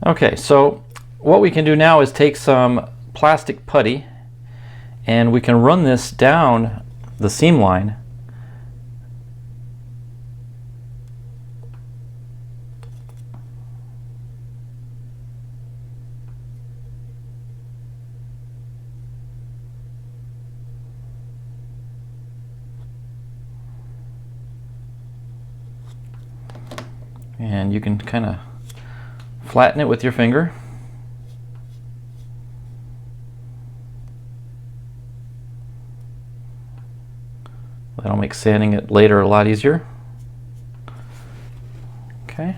Okay, so what we can do now is take some plastic putty, and we can run this down the seam line. And you can kind of flatten it with your finger. That'll make sanding it later a lot easier. Okay.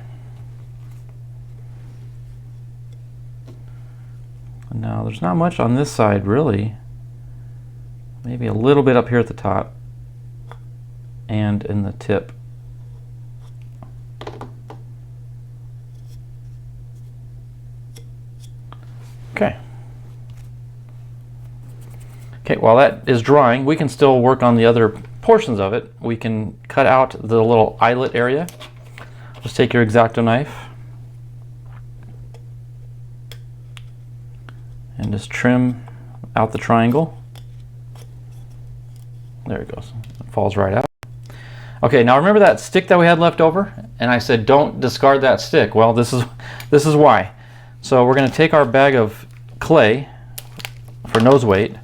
Now there's not much on this side really. Maybe a little bit up here at the top and in the tip. Okay. Okay, while that is drying, we can still work on the other portions of it. We can cut out the little eyelet area. Just take your X-Acto knife and just trim out the triangle. There it goes. It falls right out. Okay, now remember that stick that we had left over? And I said don't discard that stick. Well, this is why. So we're going to take our bag of clay for nose weight,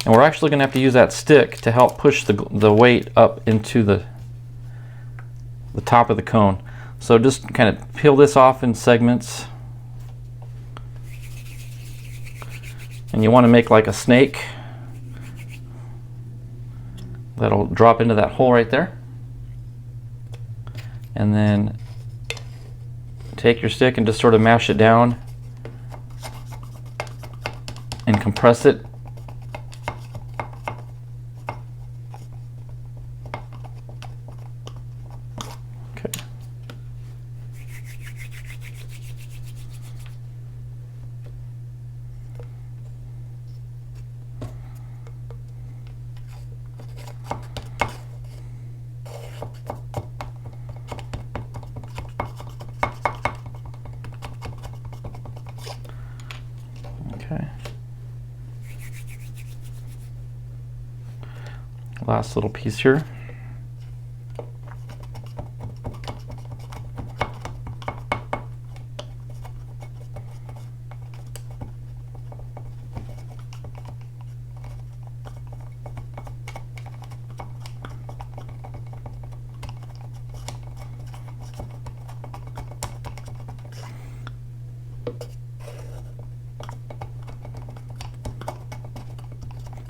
and we're actually going to have to use that stick to help push the weight up into the top of the cone. So just kind of peel this off in segments, and you want to make like a snake. That'll drop into that hole right there. And then take your stick and just sort of mash it down and compress it. Okay. Okay. Last little piece here.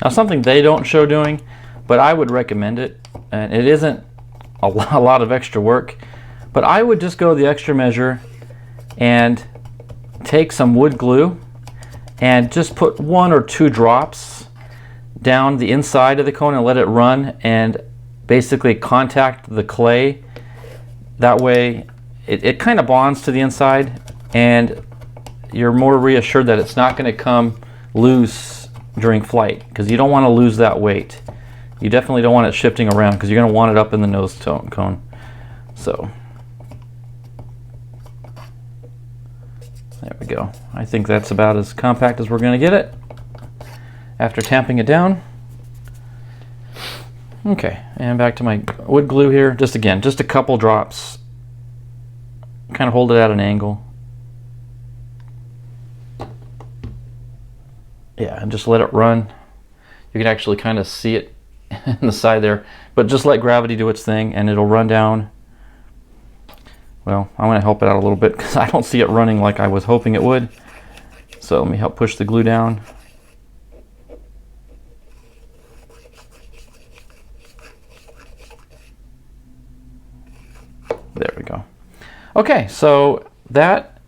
Now, something they don't show doing, but I would recommend it, and it isn't a lot of extra work, but I would just go the extra measure and take some wood glue and just put 1 or 2 drops down the inside of the cone and let it run and basically contact the clay. That way it kind of bonds to the inside and you're more reassured that it's not going to come loose during flight, because you don't want to lose that weight. You definitely don't want it shifting around because you're going to want it up in the nose cone. So there we go. I think that's about as compact as we're going to get it after tamping it down. Okay, and back to my wood glue here. Just again, just a couple drops. Kind of hold it at an angle. Yeah, and just let it run. You can actually kind of see it in the side there, but just let gravity do its thing and it'll run down. Well, I'm going to help it out a little bit because I don't see it running like I was hoping it would. So let me help push the glue down. There we go. Okay, so that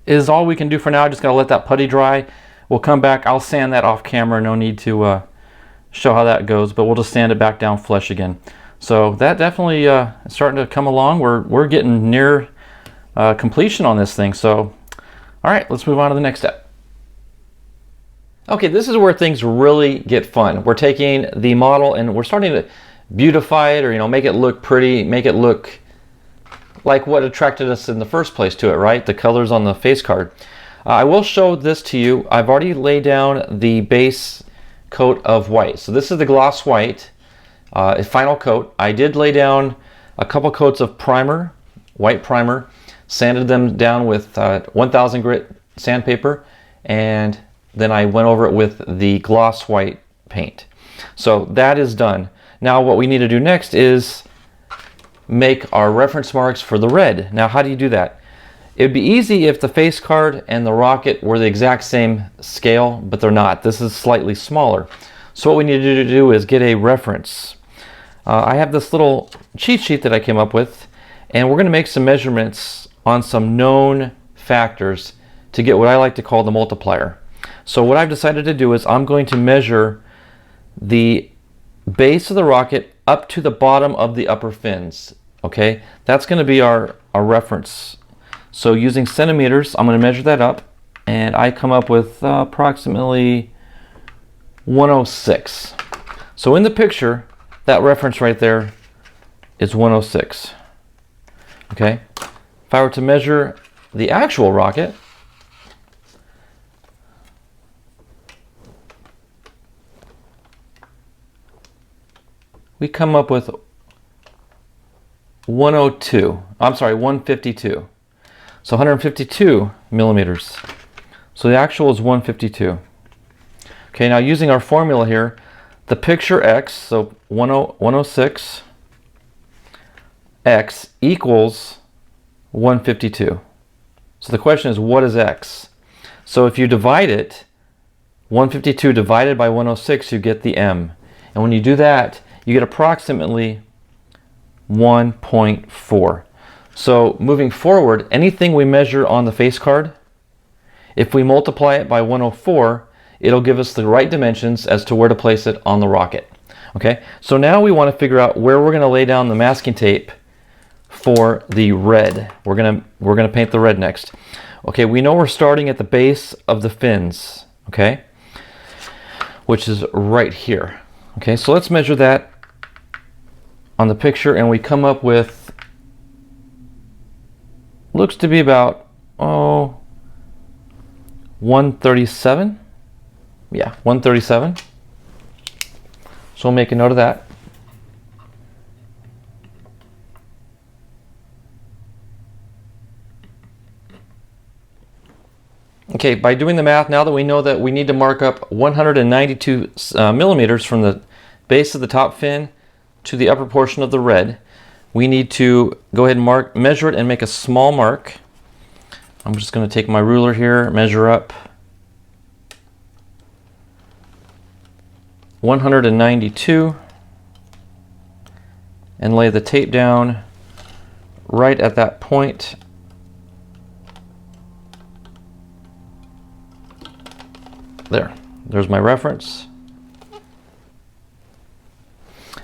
is all we can do for now. Just got to let that putty dry. We'll come back. I'll sand that off camera. No need to show how that goes, but we'll just sand it back down flush again. So that definitely is starting to come along. We're getting near completion on this thing. So, all right, let's move on to the next step. Okay, this is where things really get fun. We're taking the model and we're starting to beautify it, or make it look pretty, make it look like what attracted us in the first place to it, right? The colors on the face card. I will show this to you. I've already laid down the base coat of white. So this is the gloss white, a final coat. I did lay down a couple coats of primer, white primer, sanded them down with 1000 grit sandpaper, and then I went over it with the gloss white paint. So that is done. Now what we need to do next is make our reference marks for the red. Now how do you do that? It would be easy if the face card and the rocket were the exact same scale, but they're not. This is slightly smaller. So what we need to do is get a reference. I have this little cheat sheet that I came up with, and we're going to make some measurements on some known factors to get what I like to call the multiplier. So what I've decided to do is I'm going to measure the base of the rocket up to the bottom of the upper fins. Okay, that's going to be our reference. So using centimeters, I'm going to measure that up, and I come up with approximately 106. So in the picture, that reference right there is 106. Okay, if I were to measure the actual rocket, we come up with 102. I'm sorry, 152. So 152 millimeters. So the actual is 152. Okay, now using our formula here, the picture X, so 106 X equals 152. So the question is, what is X? So if you divide it, 152 divided by 106, you get the M. And when you do that, you get approximately 1.4. So moving forward, anything we measure on the face card, if we multiply it by 104, it'll give us the right dimensions as to where to place it on the rocket. Okay, so now we want to figure out where we're going to lay down the masking tape for the red. We're gonna paint the red next. Okay, we know we're starting at the base of the fins, okay, which is right here. Okay, so let's measure that on the picture, and we come up with, looks to be about 137. Yeah, 137. So we'll make a note of that. Okay, by doing the math, now that we know that we need to mark up 192 millimeters from the base of the top fin to the upper portion of the red, we need to go ahead and measure it and make a small mark. I'm just going to take my ruler here, measure up 192, and lay the tape down right at that point. There's my reference.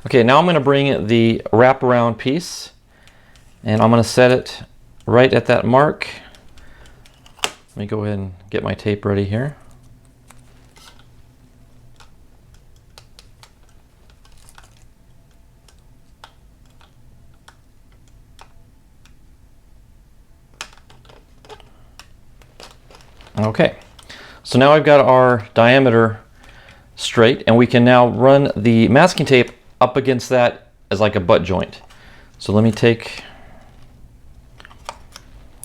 Okay, now I'm going to bring the wraparound piece, and I'm going to set it right at that mark. Let me go ahead and get my tape ready here. Okay, so now I've got our diameter straight, and we can now run the masking tape up against that as like a butt joint. So let me take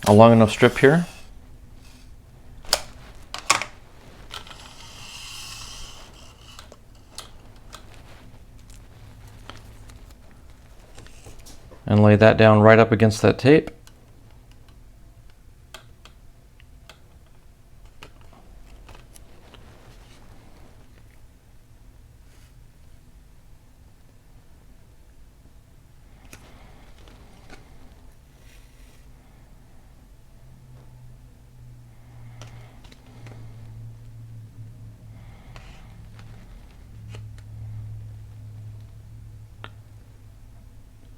a long enough strip here. And lay that down right up against that tape.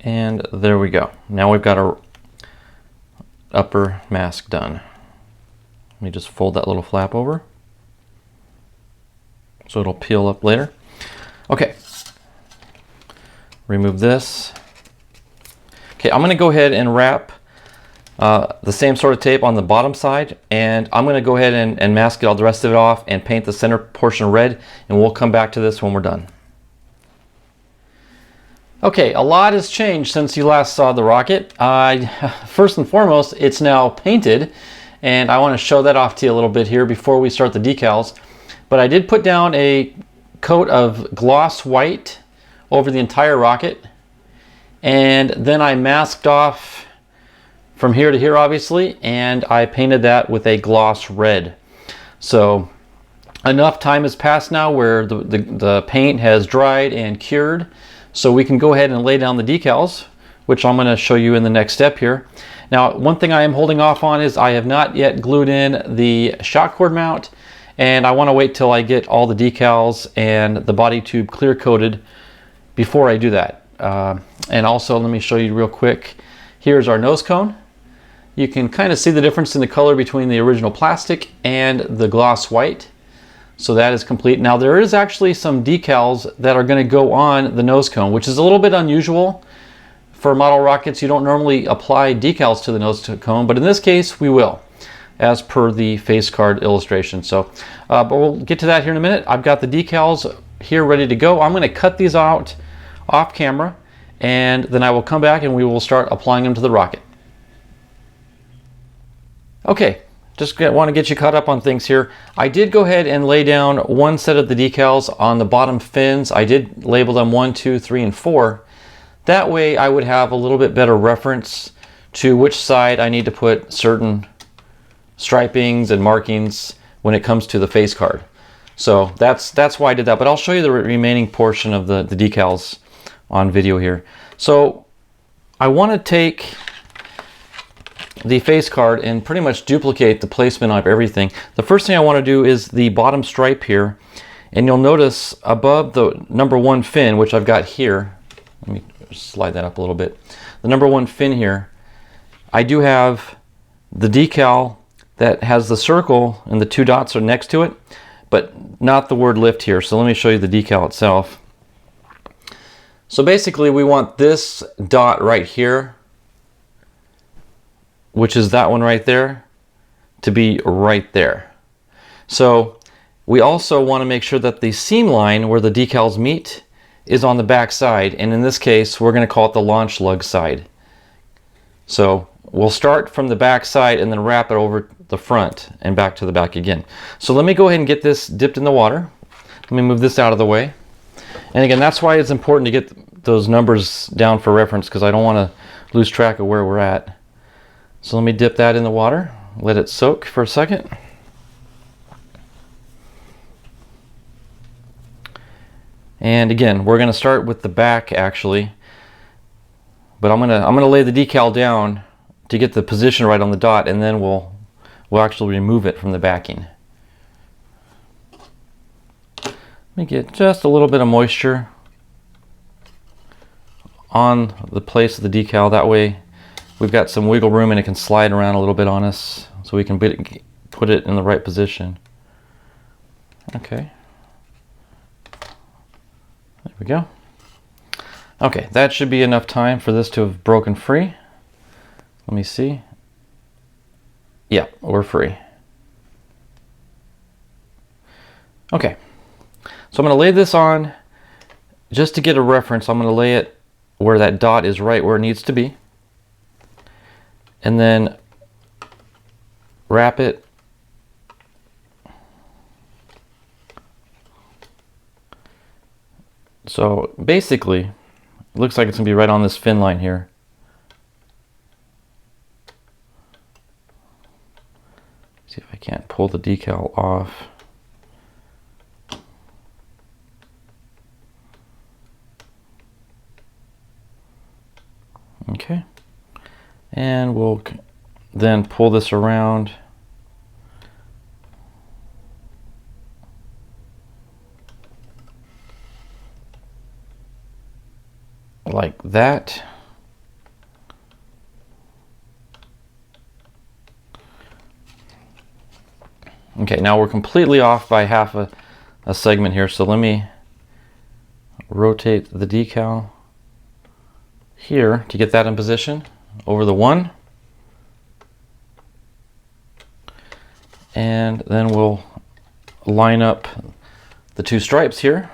And there we go. Now we've got our upper mask done. Let me just fold that little flap over so it'll peel up later. Okay, remove this. Okay, I'm gonna go ahead and wrap the same sort of tape on the bottom side, and I'm gonna go ahead and mask all the rest of it off and paint the center portion red, and we'll come back to this when we're done. Okay, a lot has changed since you last saw the rocket. First and foremost, it's now painted, and I want to show that off to you a little bit here before we start the decals. But I did put down a coat of gloss white over the entire rocket, and then I masked off from here to here, obviously, and I painted that with a gloss red. So enough time has passed now where the paint has dried and cured, so we can go ahead and lay down the decals, which I'm going to show you in the next step here. Now, one thing I am holding off on is I have not yet glued in the shock cord mount, and I want to wait till I get all the decals and the body tube clear coated before I do that. And also, let me show you real quick. Here's our nose cone. You can kind of see the difference in the color between the original plastic and the gloss white. So that is complete. Now there is actually some decals that are going to go on the nose cone, which is a little bit unusual. For model rockets, you don't normally apply decals to the nose cone, but in this case we will, as per the face card illustration. So, but we'll get to that here in a minute. I've got the decals here ready to go. I'm going to cut these out off camera, and then I will come back and we will start applying them to the rocket. Okay. Just want to get you caught up on things here. I did go ahead and lay down one set of the decals on the bottom fins. I did label them 1, 2, 3, and 4. That way I would have a little bit better reference to which side I need to put certain stripings and markings when it comes to the face card. So that's why I did that, but I'll show you the remaining portion of the decals on video here. So I want to take the face card and pretty much duplicate the placement of everything. The first thing I want to do is the bottom stripe here, and you'll notice above the #1 fin, which I've got here, let me slide that up a little bit, the #1 fin here, I do have the decal that has the circle and the 2 dots are next to it, but not the word lift here. So let me show you the decal itself. So basically we want this dot right here, which is that one right there, to be right there. So we also want to make sure that the seam line where the decals meet is on the back side, and in this case we're going to call it the launch lug side. So we'll start from the back side and then wrap it over the front and back to the back again. So let me go ahead and get this dipped in the water. Let me move this out of the way. And again, that's why it's important to get those numbers down for reference, because I don't want to lose track of where we're at. So let me dip that in the water, let it soak for a second. And again, we're going to start with the back actually, but I'm gonna lay the decal down to get the position right on the dot, and then we'll actually remove it from the backing. Let me get just a little bit of moisture on the place of the decal, that way we've got some wiggle room and it can slide around a little bit on us, so we can put it in the right position. Okay, there we go. Okay, that should be enough time for this to have broken free. Let me see. Yeah, we're free. Okay, so I'm going to lay this on just to get a reference. I'm going to lay it where that dot is right where it needs to be, and then wrap it so basically it looks like it's going to be right on this fin line here. See if I can't pull the decal off. Okay, and we'll then pull this around like that. Okay, now we're completely off by half a segment here, so let me rotate the decal here to get that in position over the 1, and then we'll line up the 2 stripes here.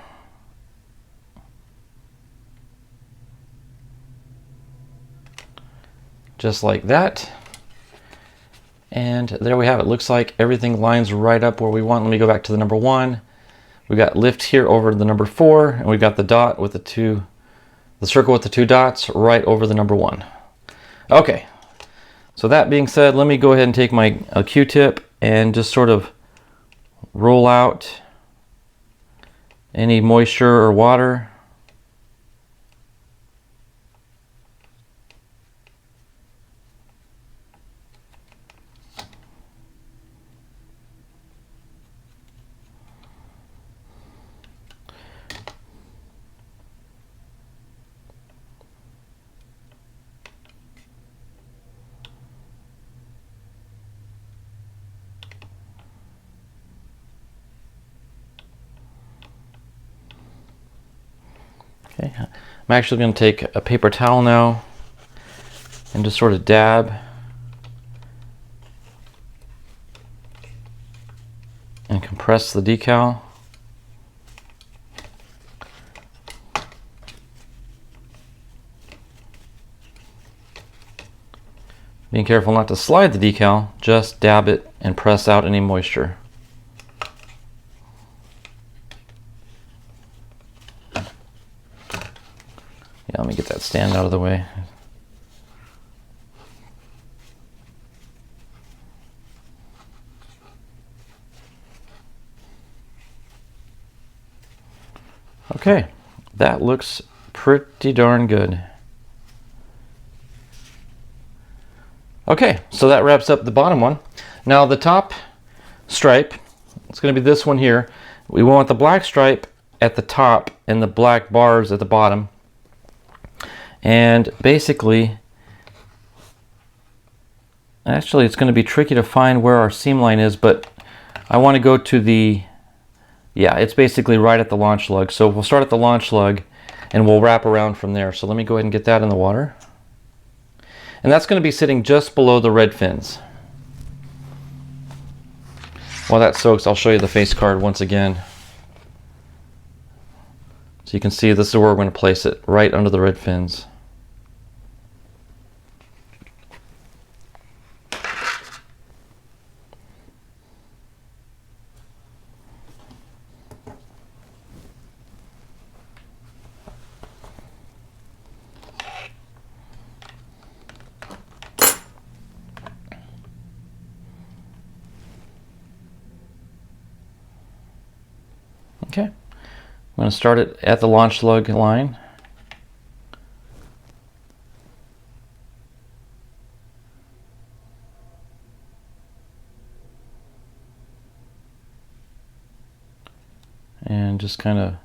Just like that. And there we have it. Looks like everything lines right up where we want. Let me go back to the #1. We got lift here over the #4, and we've got the dot with the circle with the 2 dots right over the #1. Okay, so that being said, let me go ahead and take my Q-tip and just sort of roll out any moisture or water. Okay, I'm actually going to take a paper towel now and just sort of dab and compress the decal. Being careful not to slide the decal, just dab it and press out any moisture. Yeah, let me get that stand out of the way. Okay, that looks pretty pretty darn good. Okay, so that wraps up the bottom one. Now the top stripe, it's going to be this one here. We want the black stripe at the top and the black bars at the bottom. And basically, actually it's going to be tricky to find where our seam line is, but I want to go to the, yeah, it's basically right at the launch lug. So we'll start at the launch lug and we'll wrap around from there. So let me go ahead and get that in the water. And that's going to be sitting just below the red fins. While that soaks, I'll show you the face card once again. So you can see this is where we're going to place it, right under the red fins. Okay, I'm going to start it at the launch lug line. And just kind of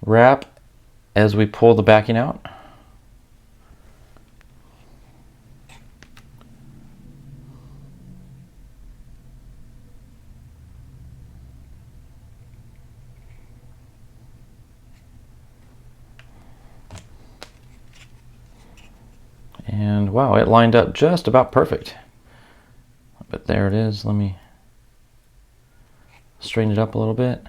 wrap as we pull the backing out. And wow, it lined up just about perfect. But there it is. Let me straighten it up a little bit.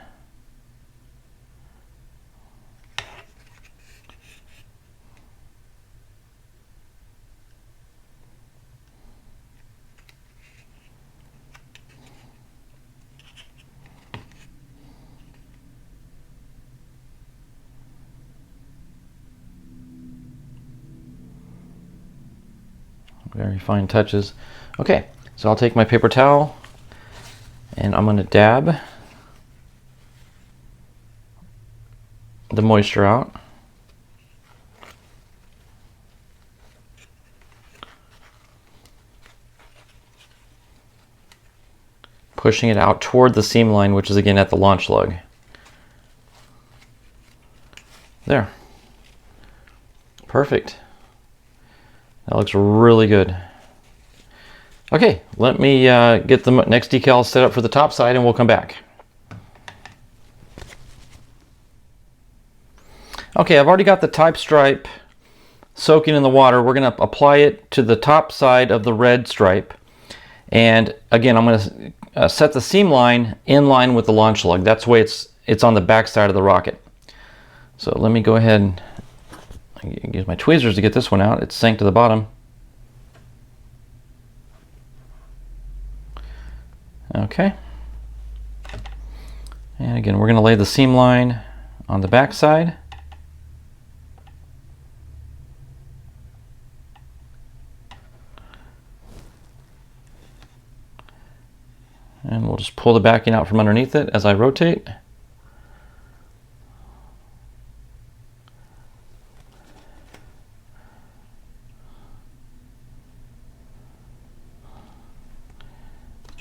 Very fine touches. Okay, so I'll take my paper towel and I'm going to dab the moisture out. Pushing it out toward the seam line, which is again at the launch lug. There. Perfect. That looks really good. Okay, let me get the next decal set up for the top side and we'll come back. Okay, I've already got the type stripe soaking in the water. We're going to apply it to the top side of the red stripe. And again, I'm going to set the seam line in line with the launch lug. That's the way it's on the back side of the rocket. So let me go ahead and use my tweezers to get this one out. It's sank to the bottom. Okay. And again, we're going to lay the seam line on the back side. And we'll just pull the backing out from underneath it as I rotate.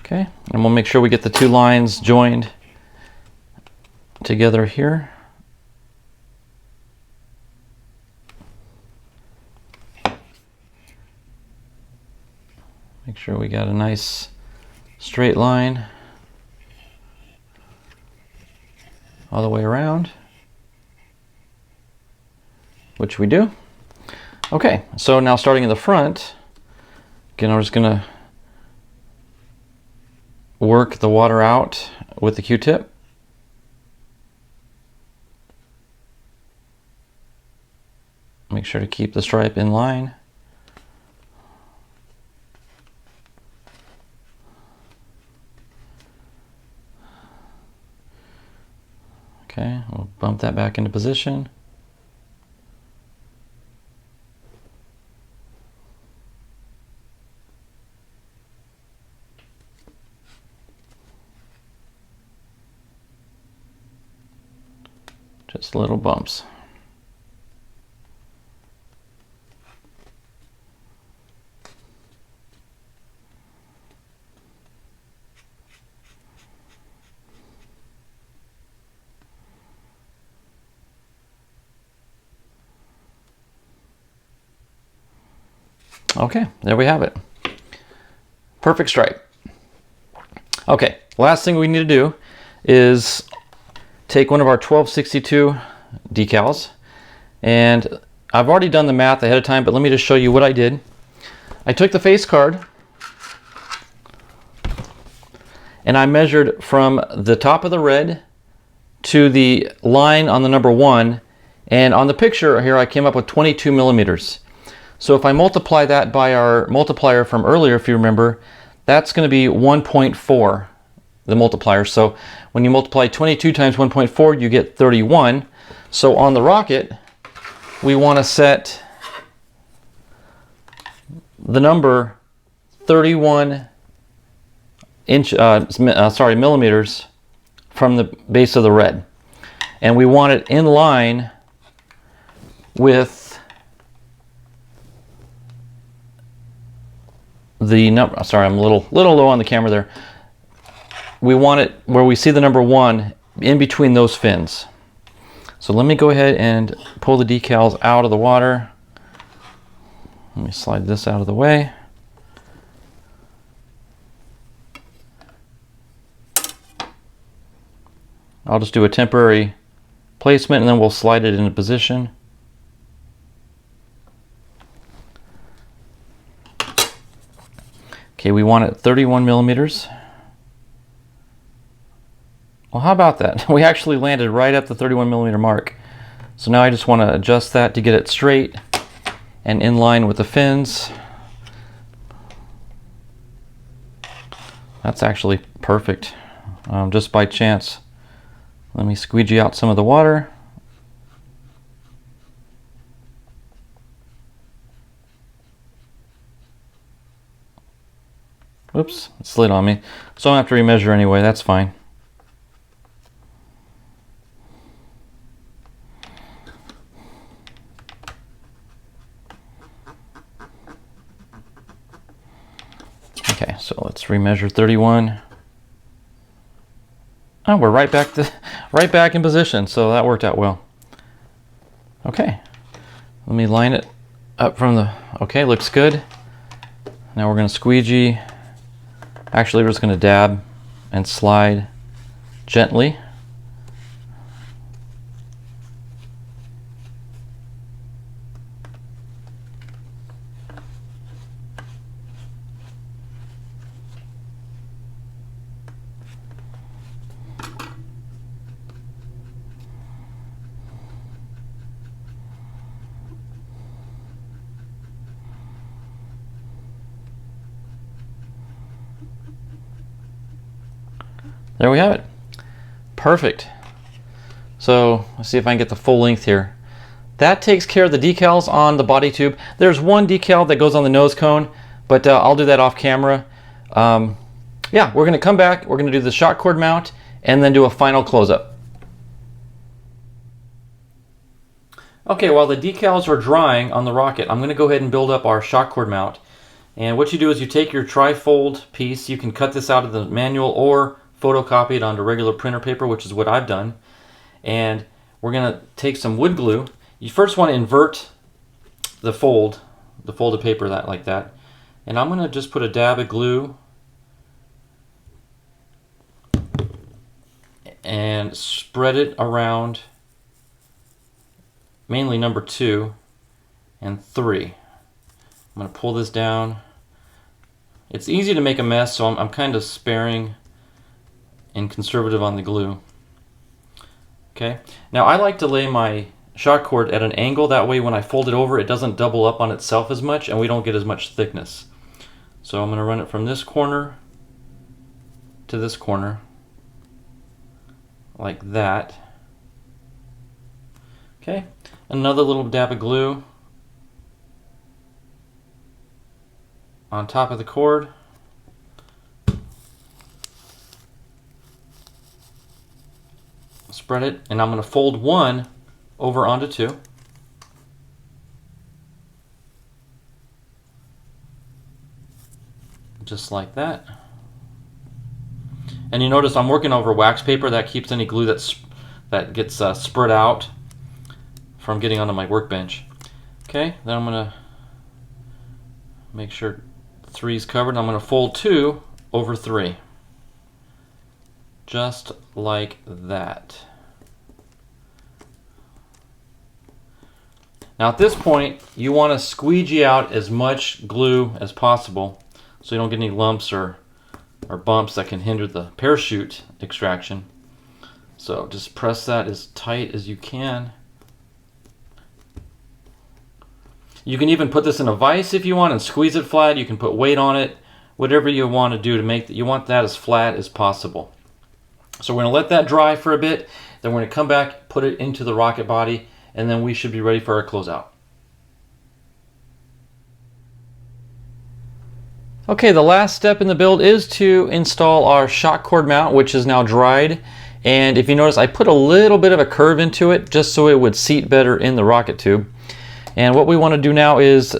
Okay, and we'll make sure we get the two lines joined together here. Make sure we got a nice straight line all the way around, which we do. Okay, so now starting in the front, again, I'm just gonna work the water out with the Q-tip. Make sure to keep the stripe in line. Okay, we'll bump that back into position. Just little bumps. Okay, there we have it. Perfect stripe. Okay, last thing we need to do is take one of our 1262 decals, and I've already done the math ahead of time, but let me just show you what I did. I took the face card and I measured from the top of the red to the line on the number 1, and on the picture here I came up with 22 millimeters. So if I multiply that by our multiplier from earlier, if you remember, that's going to be 1.4, the multiplier. So when you multiply 22 times 1.4, you get 31. So on the rocket, we want to set the number 31 millimeters from the base of the red, and we want it in line with the number. Sorry, I'm a little low on the camera there. We want it where we see the number 1 in between those fins. So let me go ahead and pull the decals out of the water. Let me slide this out of the way. I'll just do a temporary placement and then we'll slide it into position. Okay, we want it 31 millimeters. Well, how about that? We actually landed right at the 31 millimeter mark. So now I just want to adjust that to get it straight and in line with the fins. That's actually perfect. Just by chance. Let me squeegee out some of the water. Oops, it slid on me. So I don't have to remeasure anyway, that's fine. Okay, so let's remeasure 31. Oh, we're right back in position, so that worked out well. Okay, let me line it up from the, okay, looks good. Now we're going to squeegee. Actually, we're just going to dab and slide gently. There we have it. Perfect. So let's see if I can get the full length here. That takes care of the decals on the body tube. There's one decal that goes on the nose cone, but I'll do that off camera. Yeah, we're going to come back. We're going to do the shock cord mount and then do a final close-up. Okay, while the decals are drying on the rocket, I'm going to go ahead and build up our shock cord mount. And what you do is you take your tri-fold piece. You can cut this out of the manual or photocopy it onto regular printer paper, which is what I've done. And we're going to take some wood glue. You first want to invert the fold of paper like that. And I'm going to just put a dab of glue and spread it around mainly number 2 and 3. I'm going to pull this down. It's easy to make a mess, so I'm kind of sparing and conservative on the glue. Okay, now I like to lay my shock cord at an angle, that way when I fold it over it doesn't double up on itself as much and we don't get as much thickness. So I'm going to run it from this corner to this corner like that. Okay, another little dab of glue on top of the cord. Spread it, and I'm going to fold one over onto 2. Just like that. And you notice I'm working over wax paper. That keeps any glue that gets spread out from getting onto my workbench. Okay, then I'm going to Make sure 3 is covered. I'm going to fold 2 over 3. Just like that. Now at this point, you want to squeegee out as much glue as possible so you don't get any lumps or bumps that can hinder the parachute extraction. So just press that as tight as you can. You can even put this in a vise if you want and squeeze it flat. You can put weight on it, whatever you want to do to make that. You want that as flat as possible. So we're going to let that dry for a bit. Then we're going to come back, put it into the rocket body, and then we should be ready for our closeout. Okay, the last step in the build is to install our shock cord mount, which is now dried. And if you notice, I put a little bit of a curve into it just so it would seat better in the rocket tube. And what we want to do now is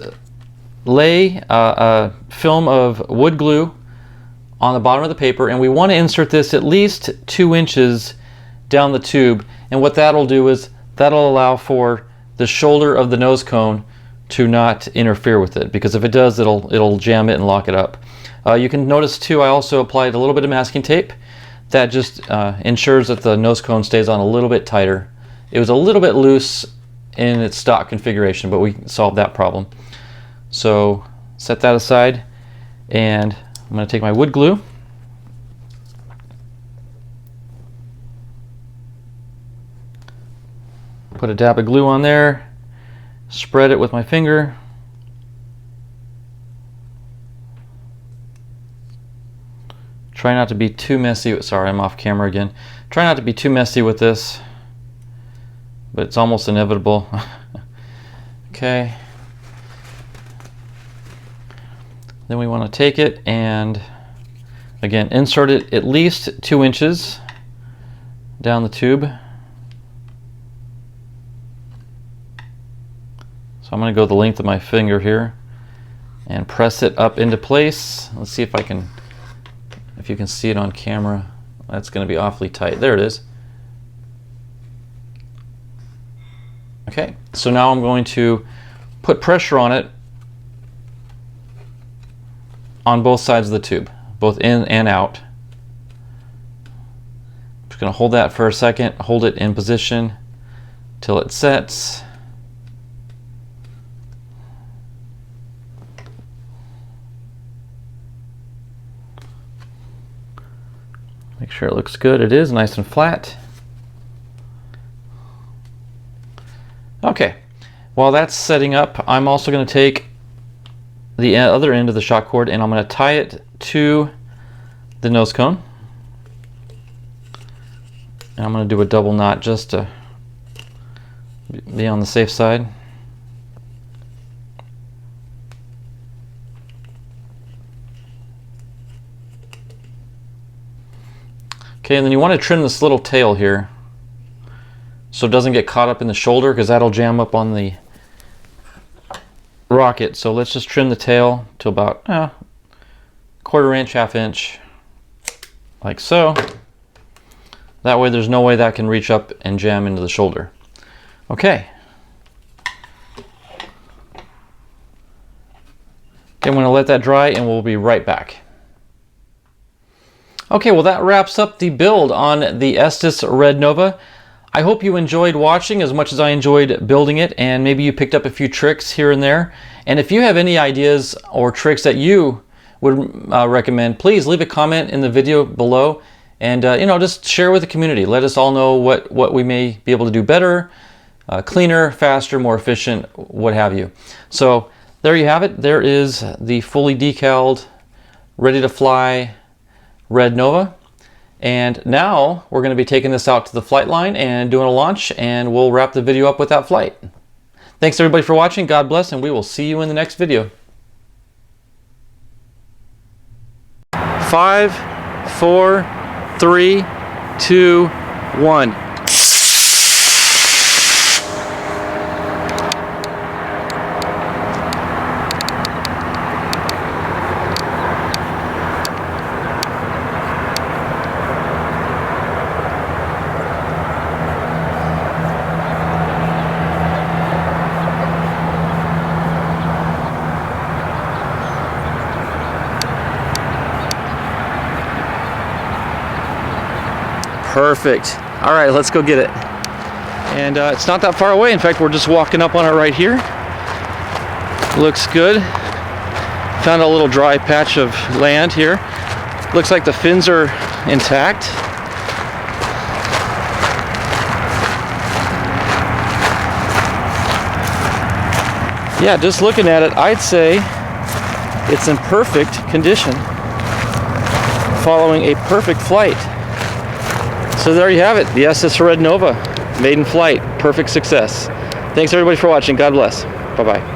lay a film of wood glue on the bottom of the paper, and we want to insert this at least 2 inches down the tube. And what that'll do is that'll allow for the shoulder of the nose cone to not interfere with it, because if it does, it'll jam it and lock it up. You can notice too, I also applied a little bit of masking tape. That just ensures that the nose cone stays on a little bit tighter. It was a little bit loose in its stock configuration, but we solved that problem. So set that aside, and I'm going to take my wood glue. Put a dab of glue on there, spread it with my finger. Try not to be too messy. Sorry, I'm off camera again. Try not to be too messy with this, but it's almost inevitable. Okay. Then we want to take it and again insert it at least 2 inches down the tube. So I'm going to go the length of my finger here and press it up into place. Let's see if you can see it on camera. That's going to be awfully tight. There it is. Okay, so now I'm going to put pressure on it on both sides of the tube, both in and out. I'm just going to hold that for a second, hold it in position till it sets. Make sure it looks good. It is nice and flat. Okay, while that's setting up, I'm also going to take the other end of the shock cord and I'm going to tie it to the nose cone. And I'm going to do a double knot just to be on the safe side. Okay, and then you want to trim this little tail here so it doesn't get caught up in the shoulder, because that'll jam up on the rocket. So let's just trim the tail to about 1/4 inch, 1/2 inch, like so. That way there's no way that can reach up and jam into the shoulder. Okay. I'm going to let that dry and we'll be right back. Okay, well that wraps up the build on the Estes Red Nova. I hope you enjoyed watching as much as I enjoyed building it, and maybe you picked up a few tricks here and there. And if you have any ideas or tricks that you would recommend, please leave a comment in the video below, and you know, just share with the community. Let us all know what we may be able to do better, cleaner, faster, more efficient, what have you. So there you have it. There is the fully decaled, ready to fly Red Nova. And now we're going to be taking this out to the flight line and doing a launch, and we'll wrap the video up with that flight. Thanks everybody for watching. God bless, and we will see you in the next video. 5, 4, 3, 2, 1. Perfect. All right, let's go get it. And it's not that far away. In fact, we're just walking up on it right here. Looks good. Found a little dry patch of land here. Looks like the fins are intact. Yeah, just looking at it, I'd say it's in perfect condition, following a perfect flight. So there you have it, the Estes Red Nova, maiden flight, perfect success. Thanks everybody for watching. God bless. Bye-bye.